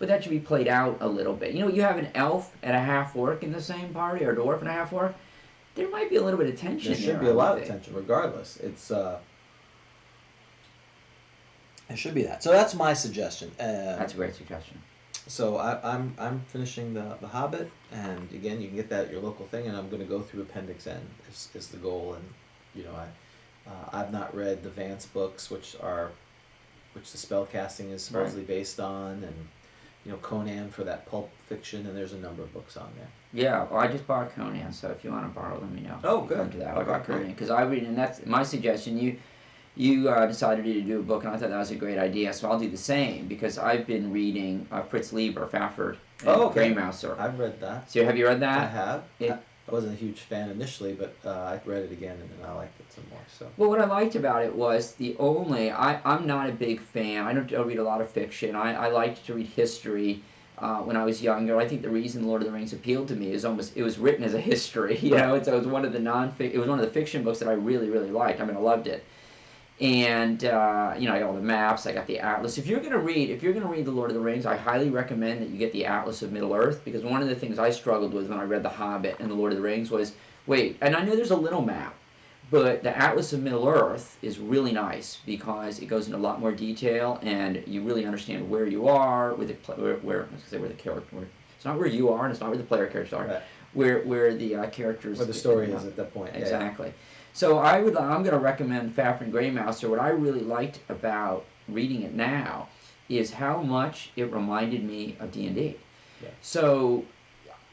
S2: But that should be played out a little bit. You have an elf and a half-orc in the same party, or a dwarf and a half-orc. There might be a little bit of tension there.
S1: There should be a lot of tension, regardless. It should be that. So that's my suggestion.
S2: That's a great suggestion.
S1: So I'm finishing the Hobbit, and again, you can get that at your local thing, and I'm going to go through Appendix N is the goal, and I've not read the Vance books, which the spellcasting is supposedly based on, and Conan for that pulp fiction, and there's a number of books on there.
S2: Yeah, well, I just bought Conan, so if you want to borrow, let me know.
S1: Oh, good.
S2: Come to that. I bought Conan because I read, and that's my suggestion. you decided to do a book, and I thought that was a great idea. So I'll do the same because I've been reading Fritz Lieber, Fafhrd, and
S1: okay.
S2: Greymouser.
S1: I've read that.
S2: So have you read that?
S1: I have.
S2: It,
S1: I wasn't a huge fan initially, but I read it again and then I liked it some more. So.
S2: Well, what I liked about it was I'm not a big fan. I don't read a lot of fiction. I liked to read history. When I was younger, I think the reason Lord of the Rings appealed to me is it was written as a history, you know. So it was one of the fiction books that I really liked. I mean, I loved it, and I got all the maps, I got the atlas. If you're gonna read the Lord of the Rings, I highly recommend that you get the Atlas of Middle Earth, because one of the things I struggled with when I read The Hobbit and the Lord of the Rings was and I know there's a little map. But the Atlas of Middle Earth is really nice because it goes into a lot more detail, and you really understand where you are with where the character. It's not where you are, and it's not where the player characters are.
S1: Right.
S2: Where the characters.
S1: Where the story is at that point.
S2: Exactly. Yeah. So I'm going to recommend Fafhrd Greymouser. What I really liked about reading it now is how much it reminded me of D&D.
S1: Yeah.
S2: So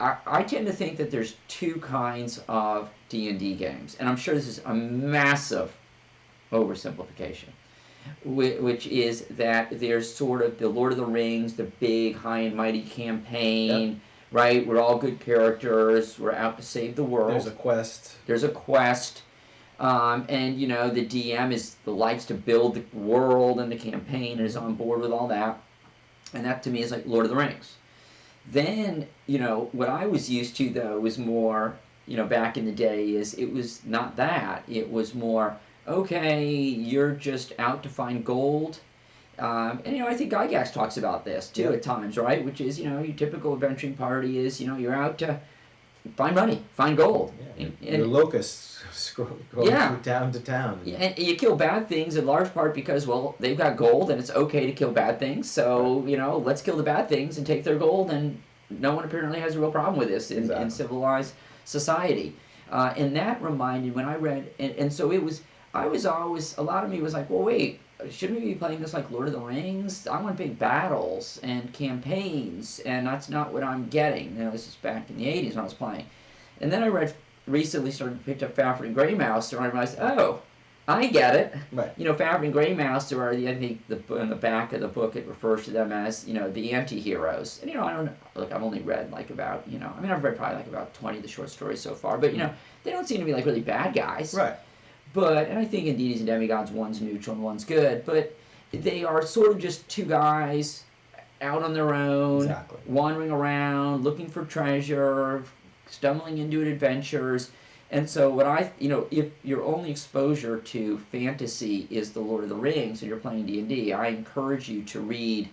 S2: I tend to think that there's two kinds of D&D games, and I'm sure this is a massive oversimplification, which is that there's sort of the Lord of the Rings, the big high and mighty campaign, yep. Right? We're all good characters, we're out to save the world.
S1: There's a quest.
S2: And the DM likes to build the world and the campaign and is on board with all that, and that to me is like Lord of the Rings. Then, what I was used to, though, was more, back in the day, it was not that. It was more, okay, you're just out to find gold. And, I think Gygax talks about this, too, at times, right? Which is, your typical adventuring party is, you're out to find money, find gold.
S1: Yeah, your locusts going from town to town.
S2: Yeah, and you kill bad things in large part because, well, they've got gold and it's okay to kill bad things. So, let's kill the bad things and take their gold, and no one apparently has a real problem with this in civilized society. And that reminded when I read, and so I was always, a lot of me was like, well, wait, shouldn't we be playing this like Lord of the Rings? I want big battles and campaigns, and that's not what I'm getting. This is back in the 80s when I was playing. And then I recently picked up Fafhrd and Greymouser, and I realized, oh, I get it.
S1: Right.
S2: Fafhrd and Greymouser are I think in the back of the book it refers to them as, the anti-heroes. And, I don't know, look, I've only read about, I've read probably about 20 of the short stories so far, but, they don't seem to be like really bad guys. Right. And I think in Deities and Demigods, one's neutral and one's good, but they are sort of just two guys out on their own, wandering around, looking for treasure, stumbling into adventures. And so if your only exposure to fantasy is the Lord of the Rings and you're playing D&D, I encourage you to read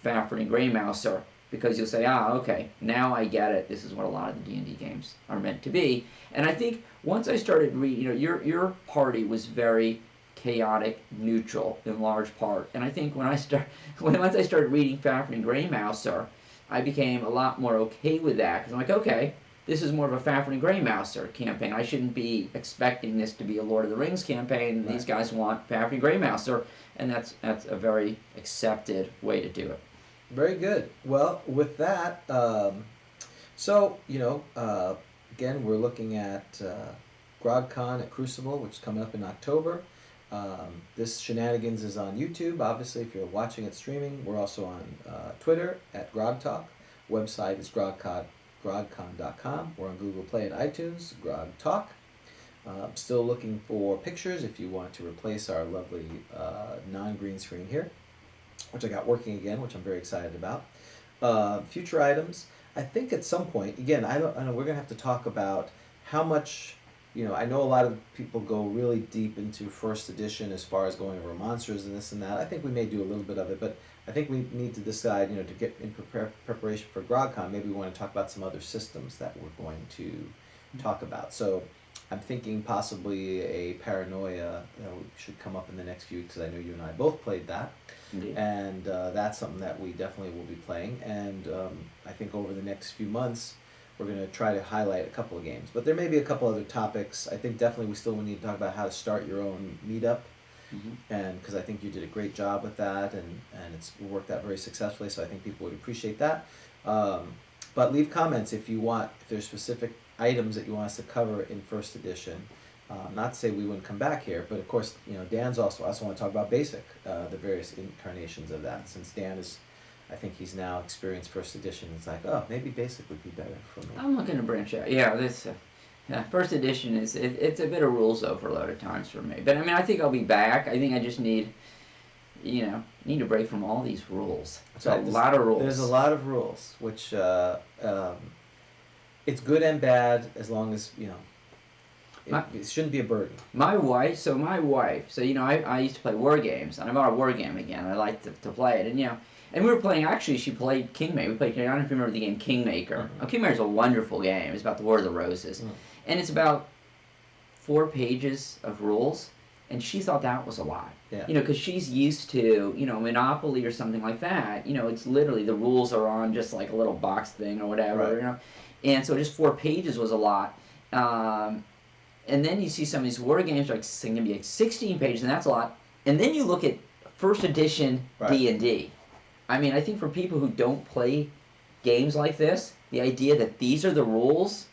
S2: Fafhrd and Greymouser, because you'll say, okay, now I get it. This is what a lot of the D&D games are meant to be. And I think once I started reading, your party was very chaotic, neutral in large part. And I think once I started reading Fafhrd and Greymouser, I became a lot more okay with that, because I'm like, okay, this is more of a Fafhrd and Greymouser campaign. I shouldn't be expecting this to be a Lord of the Rings campaign. Right. These guys want Fafhrd and Greymouser, and that's a very accepted way to do it.
S1: Very good. Well, with that, again, we're looking at GROGTALK at Crucible, which is coming up in October. This shenanigans is on YouTube. Obviously, if you're watching it streaming, we're also on Twitter at GROGTALK. Website is grogcon.com. We're on Google Play and iTunes, GROGTALK. Still looking for pictures if you want to replace our lovely non-green screen here, which I got working again, which I'm very excited about. Future items. I think at some point, again, I know we're gonna have to talk about how much. I know a lot of people go really deep into first edition as far as going over monsters and this and that. I think we may do a little bit of it, but I think we need to decide, to get in preparation for GROGCon, maybe we want to talk about some other systems that we're going to talk about. So I'm thinking possibly a Paranoia should come up in the next few weeks, because I know you and I both played that.
S2: Indeed.
S1: And that's something that we definitely will be playing. And I think over the next few months, we're going to try to highlight a couple of games. But there may be a couple other topics. I think definitely we still need to talk about how to start your own meetup. Mm-hmm. And because I think you did a great job with that, and it's worked out very successfully, so I think people would appreciate that. But leave comments if there's specific items that you want us to cover in first edition. Not to say we wouldn't come back here, but of course, Dan's also. I also want to talk about basic, the various incarnations of that. Since Dan is, I think he's now experienced first edition. It's like, oh, maybe basic would be better for me.
S2: I'm looking to branch out. Yeah, this first edition it's a bit of rules overload at times for me. But I mean, I think I'll be back. I think I just need a break from all these rules. It's a lot of rules.
S1: There's a lot of rules, which it's good and bad as long as it shouldn't be a burden.
S2: My wife, so I used to play war games, and I bought a war game again. I like to play it, and we were playing, actually, she played Kingmaker. I don't know if you remember the game Kingmaker.
S1: Mm-hmm.
S2: Kingmaker's a wonderful game. It's about the War of the Roses. Mm-hmm. And it's about 4 pages of rules, and she thought that was a lot.
S1: Yeah.
S2: Because she's used to, Monopoly or something like that. It's literally the rules are on just like a little box thing or whatever,
S1: right.
S2: And so just 4 pages was a lot. And then you see some of these war games like it's going to be like 16 pages, and that's a lot. And then you look at first edition D&D. I mean, I think for people who don't play games like this, the idea that these are the rules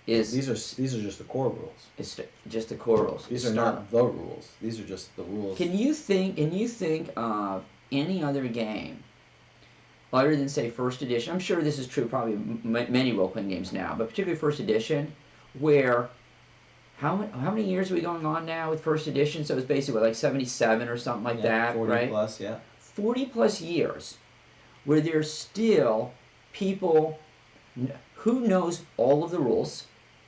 S2: is
S1: these are just the core rules.
S2: It's just the core rules.
S1: These are not the rules. These are just the rules.
S2: Can you think of any other game other than say first edition? I'm sure this is true probably many role-playing games now, but particularly first edition, where how many years are we going on now with first edition? So it's basically like 77 or something like that,
S1: 40
S2: right?
S1: 40 plus, yeah.
S2: 40 plus years where there's still people who knows all of the rules,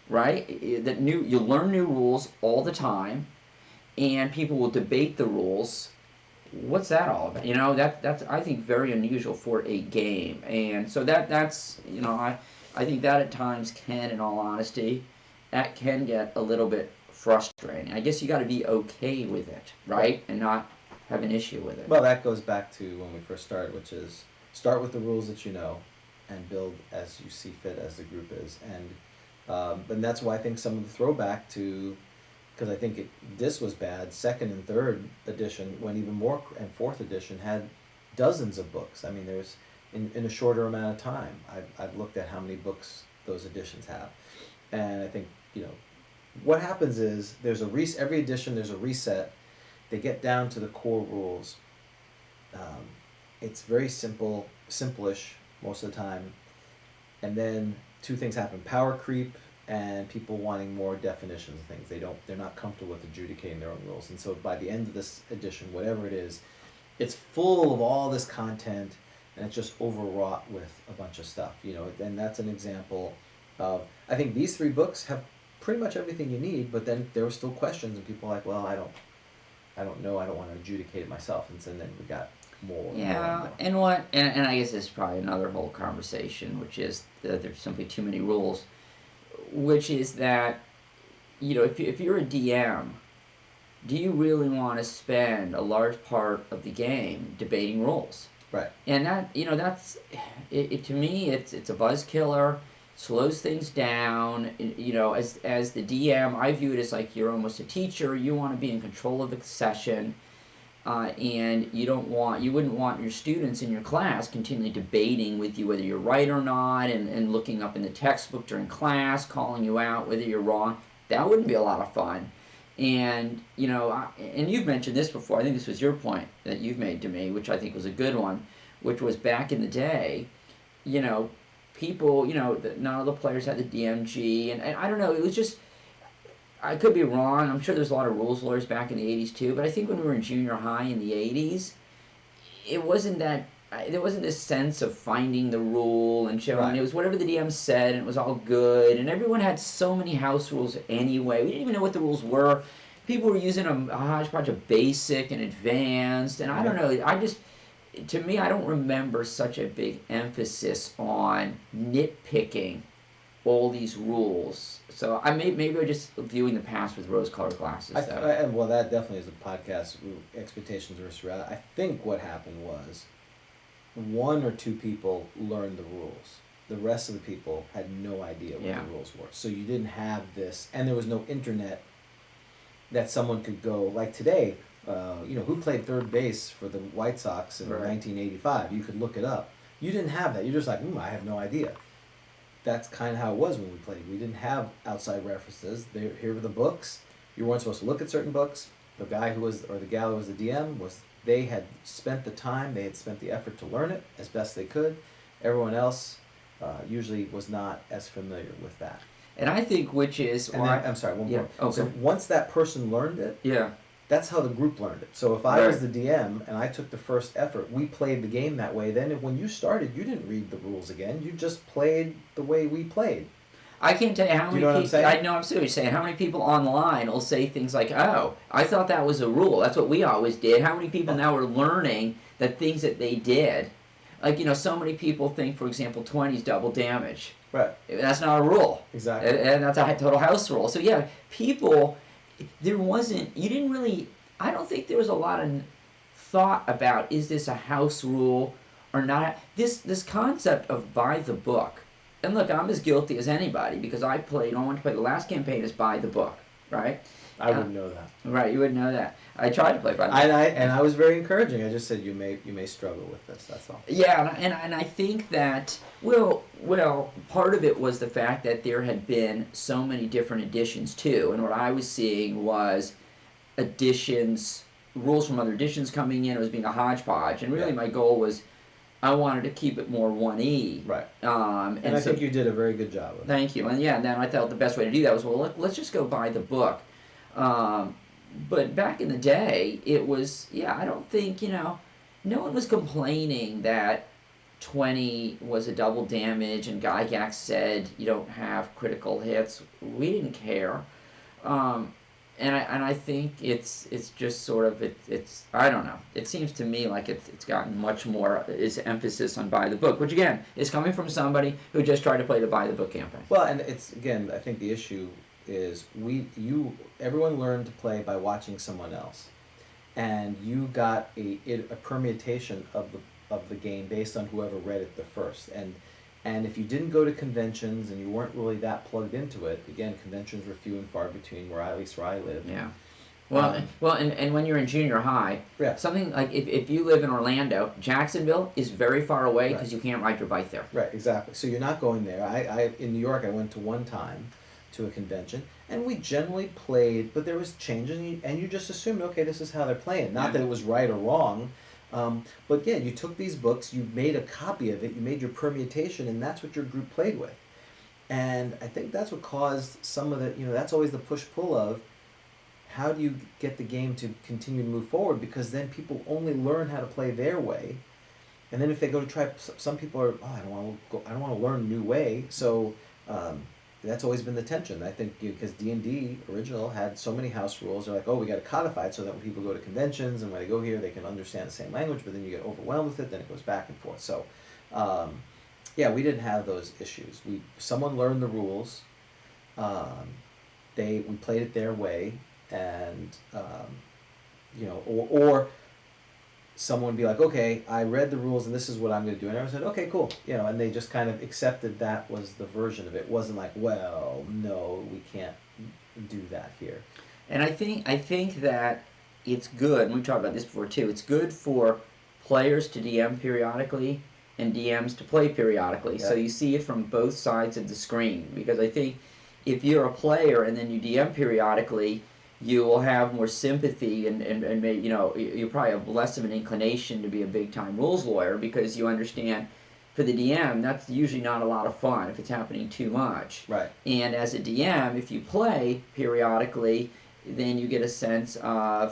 S2: right? You learn new rules all the time, and people will debate the rules. What's that all about? That's I think very unusual for a game, and so that's I think that at times can, in all honesty, that can get a little bit frustrating. I guess you got to be okay with it, right, and not have an issue with it.
S1: Well, that goes back to when we first started, which is start with the rules that you know, and build as you see fit as the group is, and that's why I think some of the throwback to, because I think this was bad. Second and third edition went even more, and fourth edition had dozens of books. I mean, there's in a shorter amount of time. I've looked at how many books those editions have, and I think what happens is there's every edition there's a reset. They get down to the core rules. It's very simplish most of the time, and then 2 things happen: power creep and people wanting more definitions of things. They're not comfortable with adjudicating their own rules, and so by the end of this edition, whatever it is, it's full of all this content, and it's just overwrought with a bunch of stuff. And that's an example of, I think these 3 books have pretty much everything you need, but then there were still questions, and people are like, well, I don't know, I don't want to adjudicate it myself, and so then we got more.
S2: Yeah, and I guess this is probably another whole conversation, which is that there's simply too many rules, which is that, if you're a DM, do you really want to spend a large part of the game debating rules?
S1: Right.
S2: And that, that's, to me, it's a buzz killer, slows things down. As the DM, I view it as like you're almost a teacher. You want to be in control of the session, and you wouldn't want your students in your class continually debating with you whether you're right or not, and looking up in the textbook during class, calling you out whether you're wrong. That wouldn't be a lot of fun. And and you've mentioned this before. I think this was your point that you've made to me, which I think was a good one, which was back in the day, people, none of the players had the DMG, and I don't know, it was just, I could be wrong, I'm sure there's a lot of rules lawyers back in the 80s too, but I think when we were in junior high in the 80s, it wasn't that, there wasn't this sense of finding the rule and showing, right. It was whatever the DM said, and it was all good, and everyone had so many house rules anyway, we didn't even know what the rules were. People were using a hodgepodge of basic and advanced, and I don't know, to me, I don't remember such a big emphasis on nitpicking all these rules. So maybe I'm just viewing the past with rose-colored glasses.
S1: Well, that definitely is a podcast. Expectations versus reality. I think what happened was 1 or 2 people learned the rules. The rest of the people had no idea what the rules were. So you didn't have this, and there was no internet that someone could go, like today, who played third base for the White Sox in 1985? You could look it up. You didn't have that. You're just like, I have no idea. That's kind of how it was when we played. We didn't have outside references. Here were the books. You weren't supposed to look at certain books. The guy who was, or the gal who was the DM, they had spent the time, they had spent the effort to learn it as best they could. Everyone else usually was not as familiar with that.
S2: And I think which is
S1: And
S2: why.
S1: then, I'm sorry, one
S2: Yeah,
S1: more.
S2: okay.
S1: So once that person learned it,
S2: Yeah.
S1: that's how the group learned it. So if I
S2: Right.
S1: was the DM and I took the first effort, we played the game that way. Then when you started, you didn't read the rules again. You just played the way we played.
S2: I can't tell you how
S1: Do
S2: many
S1: you know what I'm
S2: people.
S1: saying?
S2: I know I'm serious saying how many people online will say things like, "Oh, I thought that was a rule. That's what we always did." How many people now are learning that things that they did, like so many people think, for example, 20 is double damage.
S1: Right.
S2: That's not a rule.
S1: Exactly.
S2: And that's a total house rule. So yeah, people, there wasn't. You didn't really. I don't think there was a lot of thought about is this a house rule or not. This concept of by the book. And look, I'm as guilty as anybody because I wanted to play the last campaign is by the book, right?
S1: I wouldn't know that.
S2: Right, you wouldn't know that. I tried to play by the book.
S1: And I was very encouraging. I just said you may struggle with this. That's all.
S2: Yeah, and I think that well, part of it was the fact that there had been so many different editions too, and what I was seeing was editions, rules from other editions coming in. It was being a hodgepodge, and really my goal was I wanted to keep it more 1E.
S1: Right.
S2: And
S1: I
S2: so,
S1: think you did a very good job of it.
S2: Thank you. And then I felt the best way to do that was, well, let's just go by the book. But back in the day, it was, I don't think, no one was complaining that 20 was a double damage and Gygax said you don't have critical hits. We didn't care. And I think it's just sort of it's I don't know. It seems to me like it's gotten much more is emphasis on by the book, which again is coming from somebody who just tried to play the by the book campaign.
S1: Well, and it's again, I think the issue is everyone learned to play by watching someone else, and you got a permutation of the game based on whoever read it the first. And if you didn't go to conventions and you weren't really that plugged into it, again, conventions were few and far between at least where I live.
S2: Yeah. Well, and when you're in junior high, something like if you live in Orlando, Jacksonville is very far away because you can't ride your bike there.
S1: Right, exactly. So you're not going there. I in New York, I went to one time to a convention, and we generally played, but there was changes, and you just assumed, okay, this is how they're playing. Not that it was right or wrong. But yeah, you took these books, you made a copy of it, you made your permutation, and that's what your group played with. And I think that's what caused some of the, that's always the push-pull of how do you get the game to continue to move forward, because then people only learn how to play their way. And then if they go to try, some people are, I don't want to learn a new way. So that's always been the tension. I think because D&D original had so many house rules, they're like, we got to codify it so that when people go to conventions and when they go here, they can understand the same language, but then you get overwhelmed with it, then it goes back and forth. So, we didn't have those issues. Someone learned the rules, we played it their way, and, or someone would be like, okay, I read the rules and this is what I'm going to do. And everyone said, okay, cool. And they just kind of accepted that was the version of it. It wasn't like, well, no, we can't do that here.
S2: And I think that it's good, and we talked about this before too, it's good for players to DM periodically and DMs to play periodically. Yeah. So you see it from both sides of the screen. Because I think if you're a player and then you DM periodically, you will have more sympathy and you probably have less of an inclination to be a big-time rules lawyer because you understand for the DM, that's usually not a lot of fun if it's happening too much.
S1: Right.
S2: And as a DM, if you play periodically, then you get a sense of